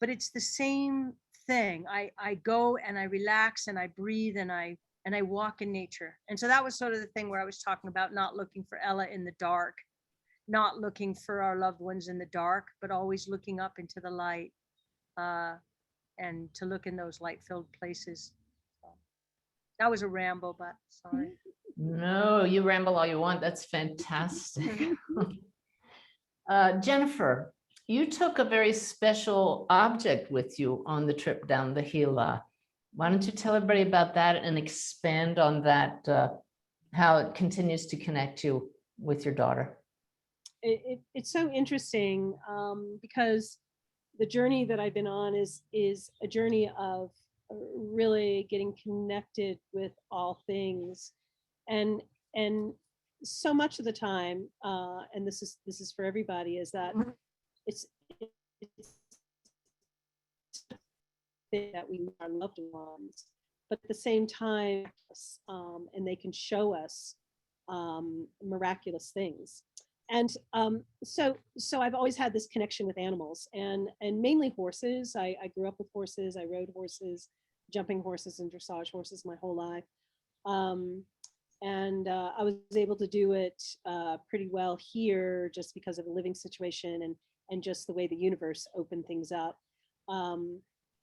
Speaker 4: but it's the same thing. I go and I relax and I breathe and I walk in nature. And so that was sort of the thing where I was talking about not looking for Ella in the dark, not looking for our loved ones in the dark, but always looking up into the light, and to look in those light-filled places. So that was a ramble, but sorry.
Speaker 3: No, you ramble all you want. That's fantastic. Jennifer, you took a very special object with you on the trip down the Gila. Why don't you tell everybody about that and expand on that, how it continues to connect you with your daughter?
Speaker 5: It's so interesting, because the journey that I've been on is a journey of really getting connected with all things, and so much of the time, and this is for everybody, is that it's that we are loved ones, but at the same time, and they can show us miraculous things. And so I've always had this connection with animals, and mainly horses. I grew up with horses. I rode horses, jumping horses and dressage horses my whole life. And I was able to do it pretty well here just because of the living situation and just the way the universe opened things up.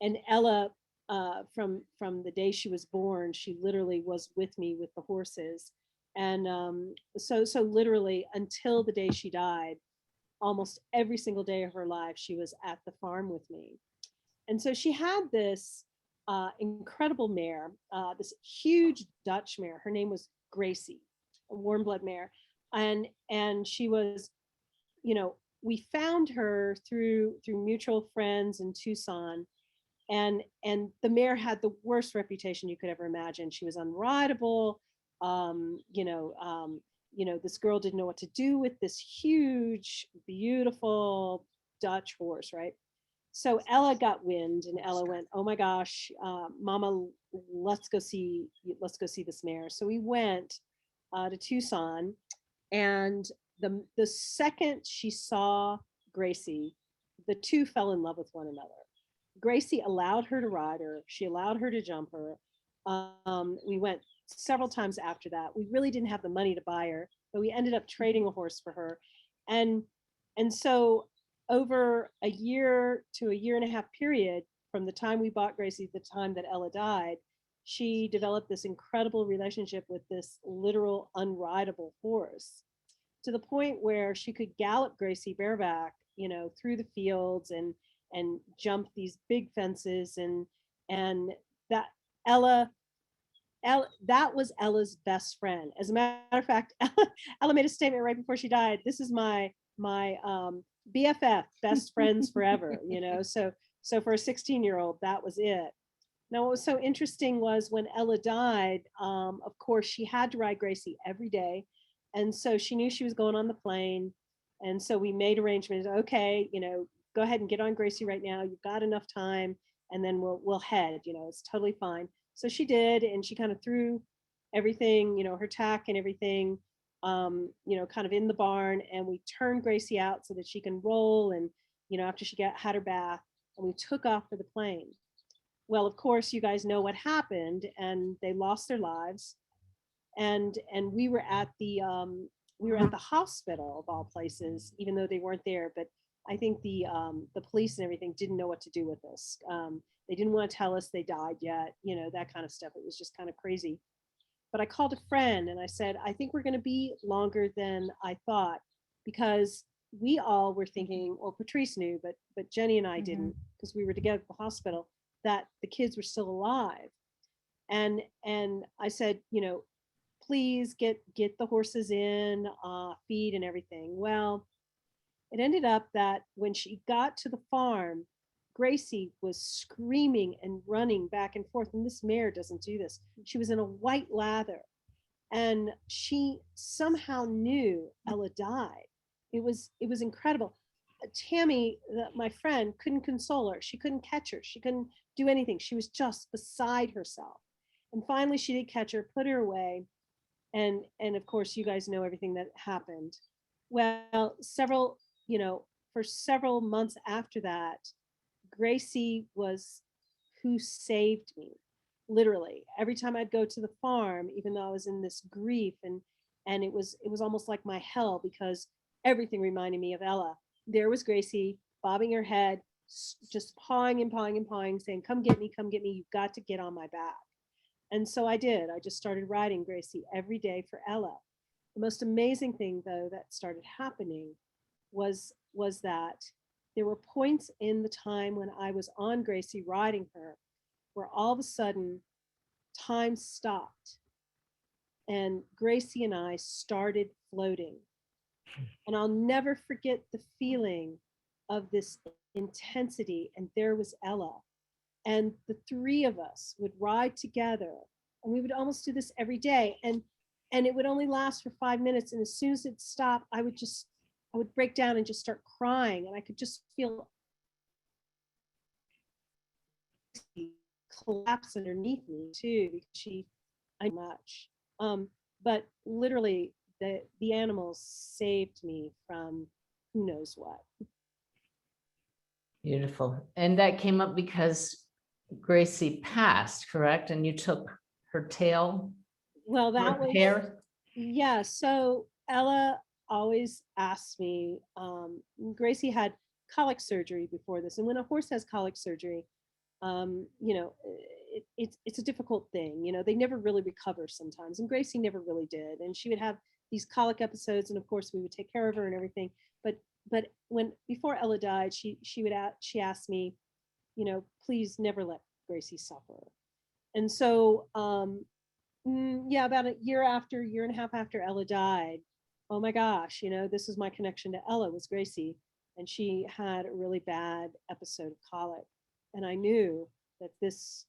Speaker 5: and Ella, from the day she was born, she literally was with me with the horses. And so literally until the day she died, almost every single day of her life, she was at the farm with me. And so she had this incredible mare, this huge Dutch mare. Her name was Gracie, a warm blood mare. And she was, you know, we found her through mutual friends in Tucson. And the mare had the worst reputation you could ever imagine. She was unrideable. Um, you know, um, this girl didn't know what to do with this huge, beautiful Dutch horse, right? So Ella got wind, and Ella went, "Oh my gosh, Mama, let's go see this mare." So we went to Tucson, and the second she saw Gracie, the two fell in love with one another. Gracie allowed her to ride her. She allowed her to jump her. We went several times after that. We really didn't have the money to buy her, but we ended up trading a horse for her. And so over a year to a year and a half period from the time we bought Gracie to the time that Ella died, she developed this incredible relationship with this literal unrideable horse, to the point where she could gallop Gracie bareback, through the fields and jump these big fences. And that Ella, that was Ella's best friend. As a matter of fact, Ella made a statement right before she died. This is my BFF, best friends forever. So for a 16-year-old, that was it. Now, what was so interesting was when Ella died, of course, she had to ride Gracie every day. And so she knew she was going on the plane. And so we made arrangements. Okay, go ahead and get on Gracie right now. You've got enough time, and then we'll head. It's totally fine. So she did, and she kind of threw everything, her tack and everything, kind of in the barn, and we turned Gracie out so that she can roll. And after she had her bath, and we took off for the plane. Well, of course, you guys know what happened, and they lost their lives. And we were at the hospital of all places, even though they weren't there. But I think the police and everything didn't know what to do with this. They didn't want to tell us they died yet, that kind of stuff. It was just kind of crazy. But I called a friend and I said, I think we're going to be longer than I thought, because we all were thinking, well, Patrice knew, but Jenny and I didn't, because we were together at the hospital, that the kids were still alive. And I said, please get the horses in, feed and everything. Well, it ended up that when she got to the farm, Gracie was screaming and running back and forth. And this mare doesn't do this. She was in a white lather, and she somehow knew Ella died. It was incredible. Tammy, my friend, couldn't console her. She couldn't catch her. She couldn't do anything. She was just beside herself. And finally, she did catch her, put her away. And of course, you guys know everything that happened. Well, for several months after that, Gracie was who saved me. Literally, every time I'd go to the farm, even though I was in this grief, and it was almost like my hell, because everything reminded me of Ella. There was Gracie bobbing her head, just pawing and pawing and pawing, saying, "Come get me, come get me. You've got to get on my back." And so I did. I just started riding Gracie every day for Ella. The most amazing thing, though, that started happening was that there were points in the time when I was on Gracie riding her where all of a sudden time stopped and Gracie and I started floating. And I'll never forget the feeling of this intensity. And there was Ella. And the three of us would ride together, and we would almost do this every day. And it would only last for 5 minutes. And as soon as it stopped, I would break down and just start crying. And I could just feel collapse underneath me too, because I much. But literally the animals saved me from who knows what.
Speaker 3: Beautiful. And that came up because Gracie passed, correct? And you took her tail,
Speaker 5: Well, that
Speaker 3: her
Speaker 5: was,
Speaker 3: hair?
Speaker 5: yeah. So Ella always asked me, Gracie had colic surgery before this. And when a horse has colic surgery, you know, it's a difficult thing. You know, they never really recover sometimes, and Gracie never really did. And she would have these colic episodes, and of course we would take care of her and everything. But when before Ella died, she asked me, you know, please never let Gracie suffer. And so, yeah, about a year and a half after Ella died, oh my gosh, you know, this is my connection to Ella was Gracie, and she had a really bad episode of colic, and I knew that this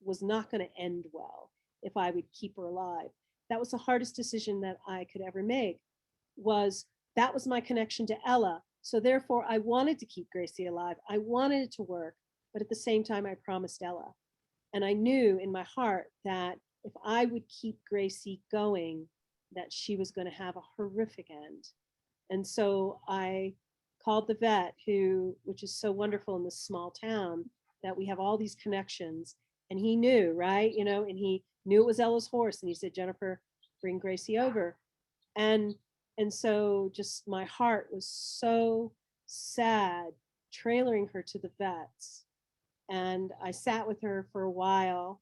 Speaker 5: was not going to end well if I would keep her alive. That was the hardest decision that I could ever make. That was my connection to Ella. So therefore, I wanted to keep Gracie alive. I wanted it to work, but at the same time, I promised Ella. And I knew in my heart that if I would keep Gracie going, that she was going to have a horrific end. And so I called the vet, which is so wonderful in this small town, that we have all these connections. And he knew, right? You know, and he knew it was Ella's horse. And he said, Jennifer, bring Gracie over. And so just my heart was so sad trailering her to the vets. And I sat with her for a while.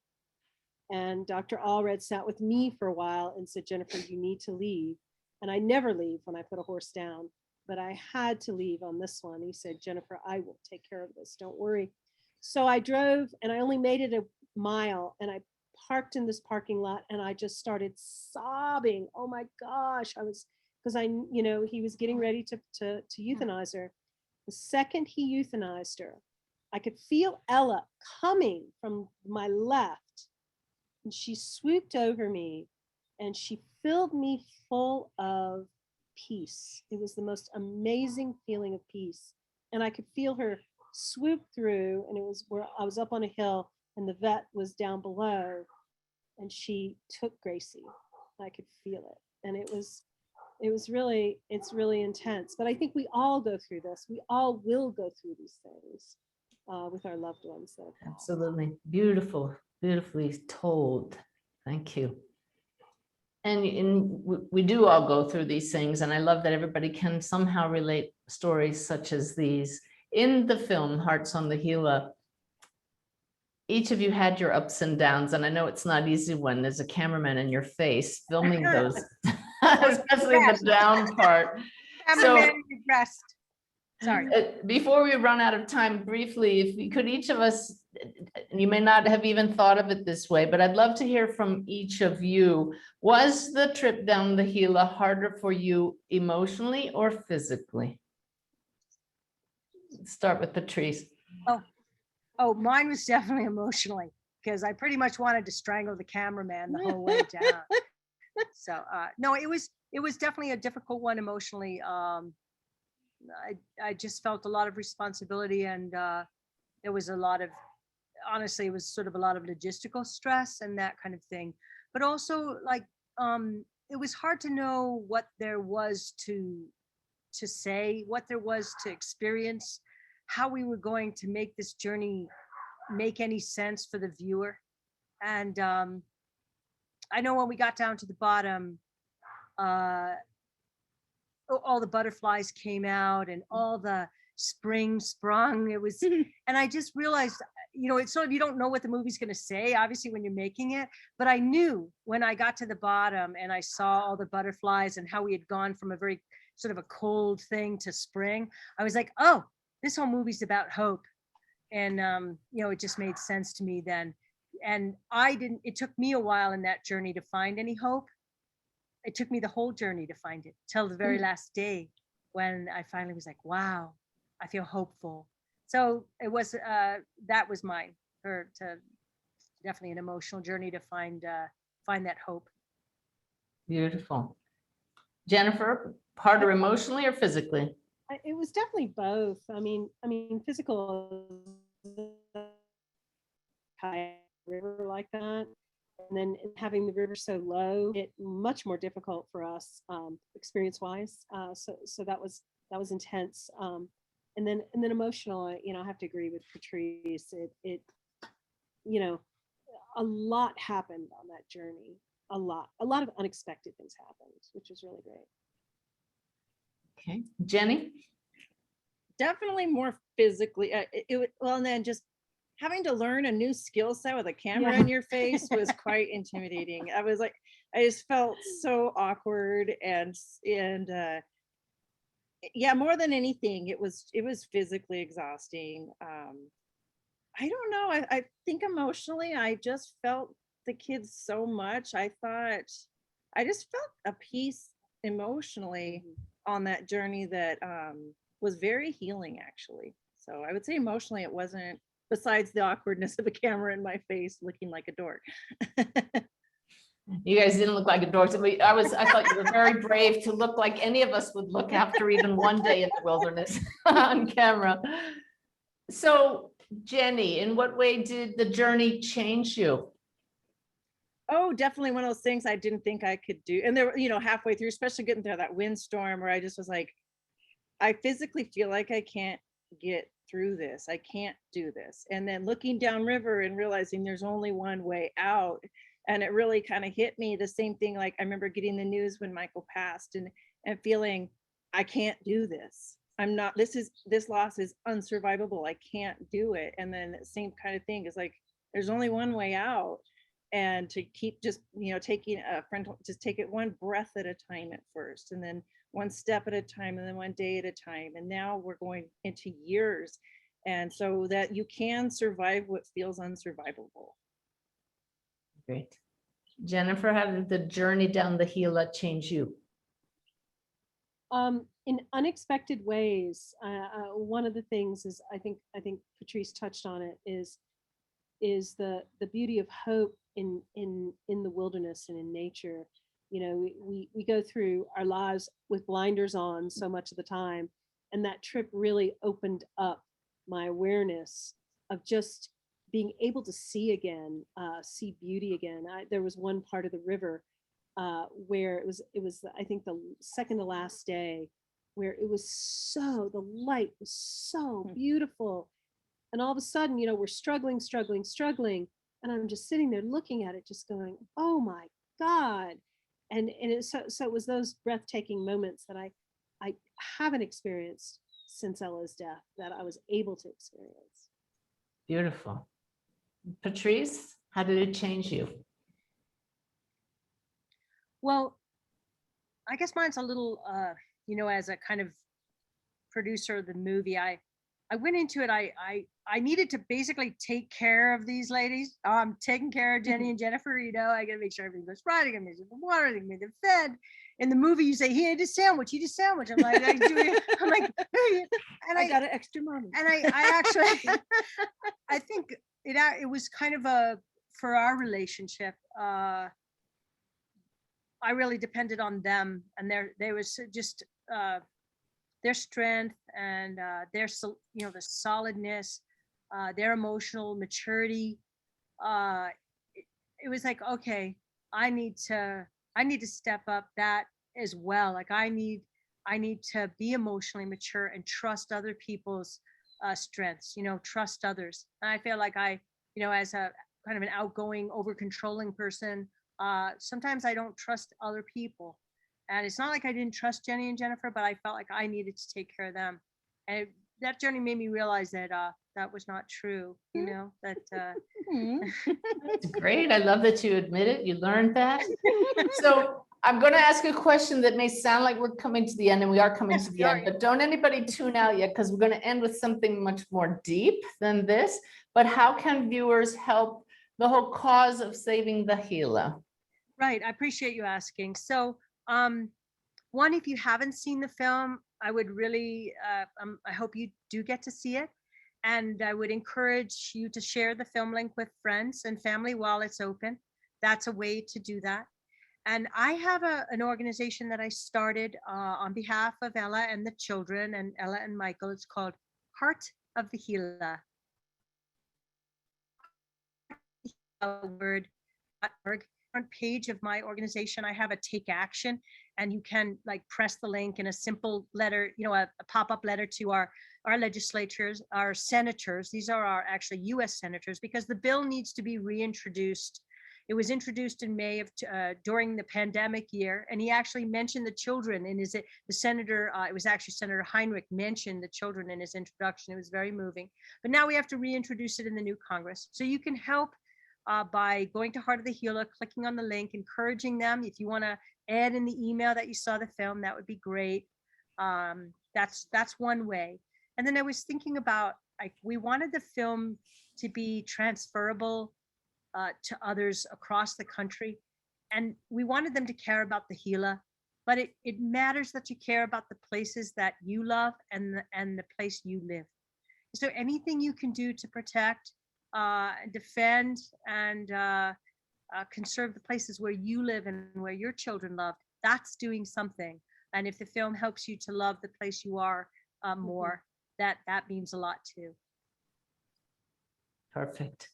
Speaker 5: And Dr. Allred sat with me for a while and said, Jennifer, you need to leave. And I never leave when I put a horse down, but I had to leave on this one. He said, Jennifer, I will take care of this. Don't worry. So I drove, and I only made it a mile, and I parked in this parking lot, and I just started sobbing. Oh my gosh. Because you know, he was getting ready to euthanize her. The second he euthanized her, I could feel Ella coming from my left, and she swooped over me, and she filled me full of peace. It was the most amazing feeling of peace. And I could feel her swoop through, and it was where I was up on a hill, and the vet was down below, and she took Gracie. I could feel it. And it's really intense. But I think we all go through this. We all will go through these things with our loved ones.
Speaker 3: Absolutely. Beautiful, beautifully told. Thank you. And we do all go through these things. And I love that everybody can somehow relate stories such as these. In the film, Hearts on the Gila, each of you had your ups and downs. And I know it's not easy when there's a cameraman in your face filming those, especially the down part. So,
Speaker 4: Sorry.
Speaker 3: before we run out of time, briefly, if we could, each of us, you may not have even thought of it this way, but I'd love to hear from each of you. Was the trip down the Gila harder for you emotionally or physically? Let's start with Patrice.
Speaker 4: Oh, mine was definitely emotionally, because I pretty much wanted to strangle the cameraman the whole way down. So no, it was definitely a difficult one emotionally. I just felt a lot of responsibility, and there was a lot of, honestly, it was sort of a lot of logistical stress and that kind of thing. But also, like, it was hard to know what there was to say, what there was to experience, how we were going to make this journey make any sense for the viewer. And I know when we got down to the bottom, all the butterflies came out and all the spring sprung. It was, and I just realized, you know, it's sort of, you don't know what the movie's going to say, obviously, when you're making it. But I knew when I got to the bottom and I saw all the butterflies and how we had gone from a very sort of a cold thing to spring, I was like, oh, this whole movie's about hope. And, you know, it just made sense to me then. And it took me a while in that journey to find any hope. It took me the whole journey to find it, till the very last day when I finally was like, wow, I feel hopeful. So it was, that was mine, definitely an emotional journey to find that hope.
Speaker 3: Beautiful. Jennifer, harder emotionally or physically?
Speaker 5: It was definitely both. I mean, physical, river like that, and then having the river so low, it much more difficult for us experience-wise. So that was intense. And then emotional, you know, I have to agree with Patrice. It you know, a lot happened on that journey. A lot of unexpected things happened, which was really great.
Speaker 3: Okay, Jenny?
Speaker 1: Definitely more physically. Well, and then just having to learn a new skill set with a camera in your face was quite intimidating. I was like, I just felt so awkward and yeah, more than anything, it was physically exhausting. I don't know. I think emotionally, I just felt the kids so much. I thought I just felt a peace emotionally on that journey that was very healing, actually. So I would say emotionally, it wasn't, besides the awkwardness of a camera in my face looking like a dork.
Speaker 3: You guys didn't look like a dork. I thought you were very brave to look like any of us would look after even one day in the wilderness on camera. So Jenny, in what way did the journey change you?
Speaker 1: Oh, definitely one of those things I didn't think I could do. And there were, halfway through, especially getting through that windstorm where I just was like, I physically feel like I can't get through this. I can't do this. And then looking downriver and realizing there's only one way out. And it really kind of hit me the same thing. Like I remember getting the news when Michael passed and feeling I can't do this. I'm not, this loss is unsurvivable. I can't do it. And then the same kind of thing is like, there's only one way out. And to keep just, taking a frontal, just take it one breath at a time at first, and then one step at a time, and then one day at a time. And now we're going into years. And so that you can survive what feels unsurvivable.
Speaker 3: Great. Jennifer, how did the journey down the Gila change you?
Speaker 5: In unexpected ways. One of the things is, I think Patrice touched on it, is the beauty of hope in the wilderness and in nature. We go through our lives with blinders on so much of the time, and that trip really opened up my awareness of just being able to see again, see beauty again. There was one part of the river where it was I think the second to last day, where the light was so beautiful. And all of a sudden, we're struggling. And I'm just sitting there looking at it, just going, oh my God. And so it was those breathtaking moments that I haven't experienced since Ella's death, that I was able to experience.
Speaker 3: Beautiful. Patrice, how did it change you?
Speaker 4: Well, I guess mine's a little, as a kind of producer of the movie, I went into it, I needed to basically take care of these ladies. I'm taking care of Jenny and Jennifer, I gotta make sure everything goes right, I gotta make sure the water, I gotta make them fed. In the movie, you say, he ate a sandwich, eat a sandwich. I'm like, and
Speaker 1: I got an extra moment.
Speaker 4: And I actually, I think it was kind of for our relationship, I really depended on them, and they was just their strength and their the solidness, their emotional maturity. It was like, okay, I need to step up that as well. Like I need to be emotionally mature and trust other people's strengths, trust others. And I feel like I, as a kind of an outgoing, over controlling person, sometimes I don't trust other people. And it's not like I didn't trust Jenny and Jennifer, but I felt like I needed to take care of them. And that journey made me realize that that was not true, that.
Speaker 3: That's great. I love that you admit it. You learned that. So I'm going to ask a question that may sound like we're coming to the end, and we are coming to the end, but don't anybody tune out yet, because we're going to end with something much more deep than this. But how can viewers help the whole cause of saving the Gila?
Speaker 4: Right. I appreciate you asking. So one, if you haven't seen the film, I would really, I hope you do get to see it. And I would encourage you to share the film link with friends and family while it's open. That's a way to do that. And I have an organization that I started on behalf of Ella and the children, and Ella and Michael. It's called Heart of the Gila. Word.org. Front page of my organization, I have a take action, and you can like press the link in a simple letter, a pop-up letter to our legislators, our senators. These are our actually US senators, because the bill needs to be reintroduced It was introduced in May of during the pandemic year, and he actually mentioned the children in his the senator. It was actually Senator Heinrich mentioned the children in his introduction. It was very moving. But now we have to reintroduce it in the new Congress. So you can help by going to Heart of the Healer, clicking on the link, encouraging them. If you want to add in the email that you saw the film, that would be great. That's one way. And then I was thinking about, like, we wanted the film to be transferable to others across the country. And we wanted them to care about the Gila, but it matters that you care about the places that you love and the place you live. Is there anything you can do to protect, defend, and conserve the places where you live and where your children love? That's doing something. And if the film helps you to love the place you are more, that means a lot too.
Speaker 3: Perfect.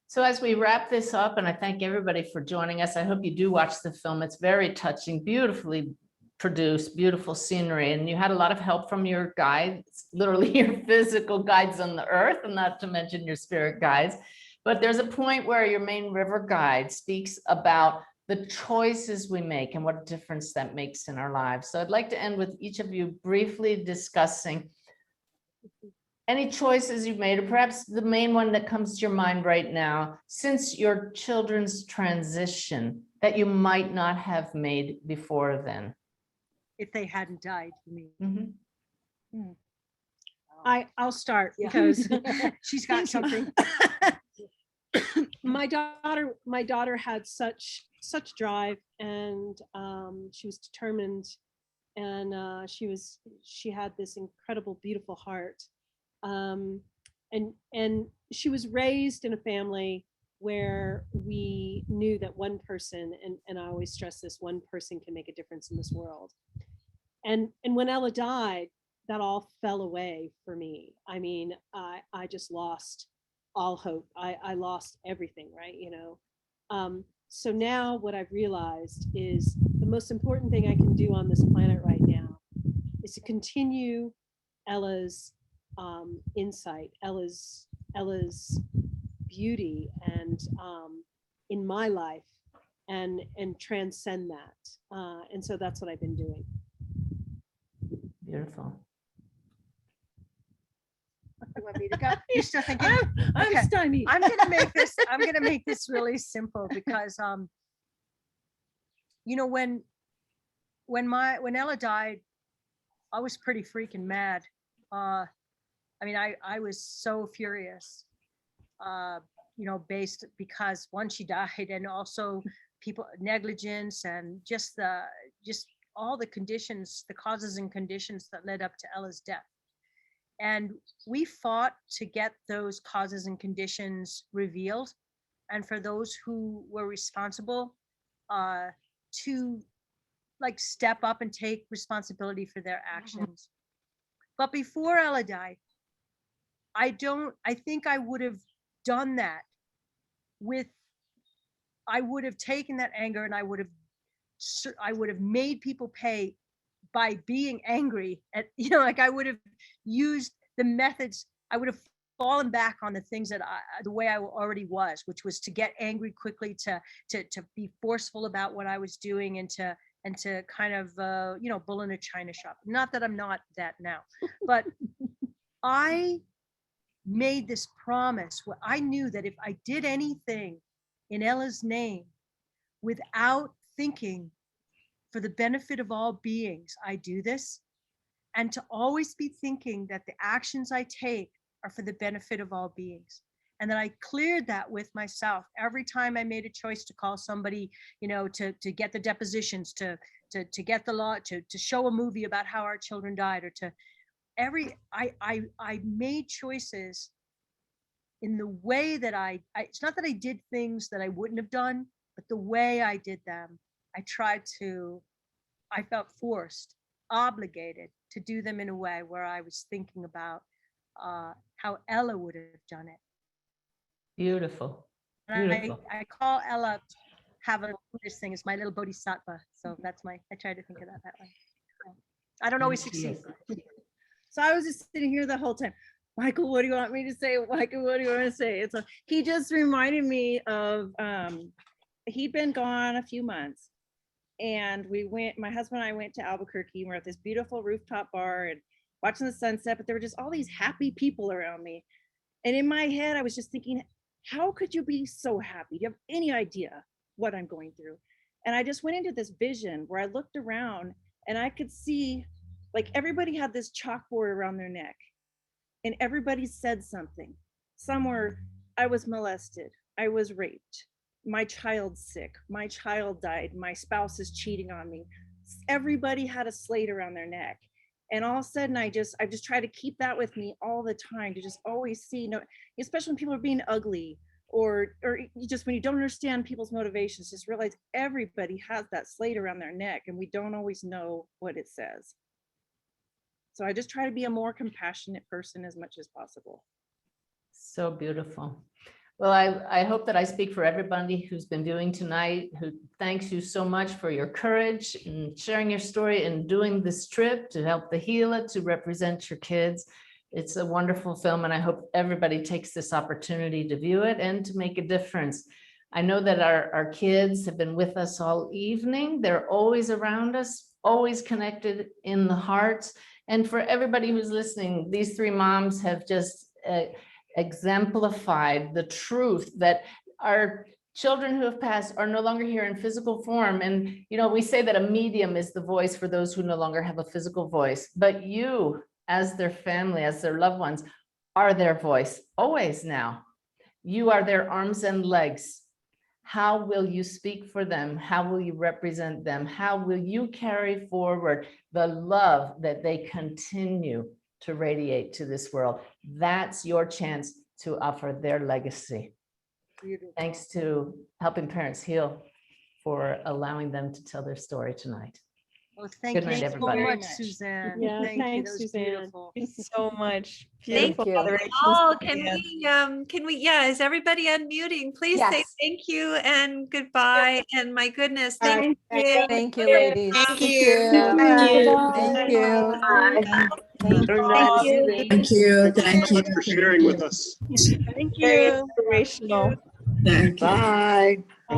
Speaker 3: So as we wrap this up, and I thank everybody for joining us, I hope you do watch the film. It's very touching, beautifully produced, beautiful scenery, and you had a lot of help from your guides, literally your physical guides on the earth, and not to mention your spirit guides. But there's a point where your main river guide speaks about the choices we make and what difference that makes in our lives. So I'd like to end with each of you briefly discussing any choices you've made, or perhaps the main one that comes to your mind right now, since your children's transition, that you might not have made before then.
Speaker 4: If they hadn't died, you mean?
Speaker 3: Mhm.
Speaker 5: I'll start
Speaker 4: Yeah.
Speaker 5: because
Speaker 4: She's got something.
Speaker 5: my daughter had such drive, and she was determined, and she had this incredible, beautiful heart. And she was raised in a family where we knew that one person, and I always stress this, one person can make a difference in this world. And when Ella died, that all fell away for me. I mean, I just lost all hope. I lost everything, right? So now what I've realized is the most important thing I can do on this planet right now is to continue Ella's insight, Ella's beauty, and in my life, and transcend that. And so that's what I've been doing.
Speaker 3: Beautiful.
Speaker 4: You want me to go? You're still thinking?
Speaker 1: I'm
Speaker 4: Okay.
Speaker 1: stymied.
Speaker 4: I'm gonna make this really simple because when Ella died, I was pretty freaking mad. I mean, I was so furious, based because one, she died, and also people negligence, and just all the conditions, the causes and conditions that led up to Ella's death. And we fought to get those causes and conditions revealed, and for those who were responsible to step up and take responsibility for their actions. But before Ella died, I think I would have done that I would have taken that anger, and I would have made people pay by being angry at, I would have used the methods. I would have fallen back on the things that the way I already was, which was to get angry quickly, to be forceful about what I was doing, and to kind of, bull in a china shop. Not that I'm not that now, but I made this promise where I knew that if I did anything in Ella's name without thinking for the benefit of all beings, I do this, and to always be thinking that the actions I take are for the benefit of all beings. And then I cleared that with myself every time I made a choice to call somebody, to get the depositions, to get the law, to show a movie about how our children died, or I made choices in the way that it's not that I did things that I wouldn't have done, but the way I did them, I felt forced, obligated to do them in a way where I was thinking about how Ella would have done it.
Speaker 3: Beautiful.
Speaker 4: And
Speaker 3: Beautiful.
Speaker 4: I call Ella, this thing is my little bodhisattva. So I try to think of that way. I don't always succeed.
Speaker 1: So I was just sitting here the whole time. Michael, what do you want me to say? Michael, what do you want to say? He just reminded me of he'd been gone a few months, and my husband and I went to Albuquerque, and we're at this beautiful rooftop bar and watching the sunset, but there were just all these happy people around me. And in my head, I was just thinking, how could you be so happy? Do you have any idea what I'm going through? And I just went into this vision where I looked around and I could see, like, everybody had this chalkboard around their neck and everybody said something. Some were, I was molested, I was raped, my child's sick, my child died, my spouse is cheating on me. Everybody had a slate around their neck. And all of a sudden, I just try to keep that with me all the time, to just always see, especially when people are being ugly, or just when you don't understand people's motivations, just realize everybody has that slate around their neck and we don't always know what it says. So I just try to be a more compassionate person as much as possible.
Speaker 3: So beautiful. Well, I hope that I speak for everybody who's been viewing tonight, who thanks you so much for your courage and sharing your story and doing this trip to help the Gila to represent your kids. It's a wonderful film, and I hope everybody takes this opportunity to view it and to make a difference. I know that our kids have been with us all evening. They're always around us, always connected in the hearts. And for everybody who's listening, these three moms have just exemplified the truth that our children who have passed are no longer here in physical form. And, we say that a medium is the voice for those who no longer have a physical voice, but you, as their family, as their loved ones, are their voice always now. You are their arms and legs. How will you speak for them? How will you represent them? How will you carry forward the love that they continue to radiate to this world? That's your chance to offer their legacy.
Speaker 1: Beautiful.
Speaker 3: Thanks to Helping Parents Heal for allowing them to tell their story tonight.
Speaker 4: Well, thank
Speaker 3: Good night,
Speaker 4: you so
Speaker 3: everybody.
Speaker 4: much,
Speaker 1: Very much.
Speaker 4: Suzanne.
Speaker 5: Yeah,
Speaker 4: Thank you.
Speaker 5: thanks,
Speaker 4: That was
Speaker 5: Suzanne.
Speaker 4: beautiful.
Speaker 6: Thank you so much.
Speaker 2: Thank
Speaker 6: Beautiful
Speaker 2: you.
Speaker 6: moderation,
Speaker 7: Oh,
Speaker 6: Suzanne.
Speaker 7: can we, yeah, is everybody unmuting? Please say
Speaker 2: Yes.
Speaker 7: thank you and goodbye. And my goodness,
Speaker 2: Thank
Speaker 7: thank you.
Speaker 2: Thank you, ladies.
Speaker 6: Thank you.
Speaker 2: Thank you.
Speaker 6: Thank you.
Speaker 8: Thank you.
Speaker 9: Thank you so much for sharing with us.
Speaker 5: Thank
Speaker 6: Very
Speaker 5: you.
Speaker 6: inspirational.
Speaker 8: Thank you. Bye.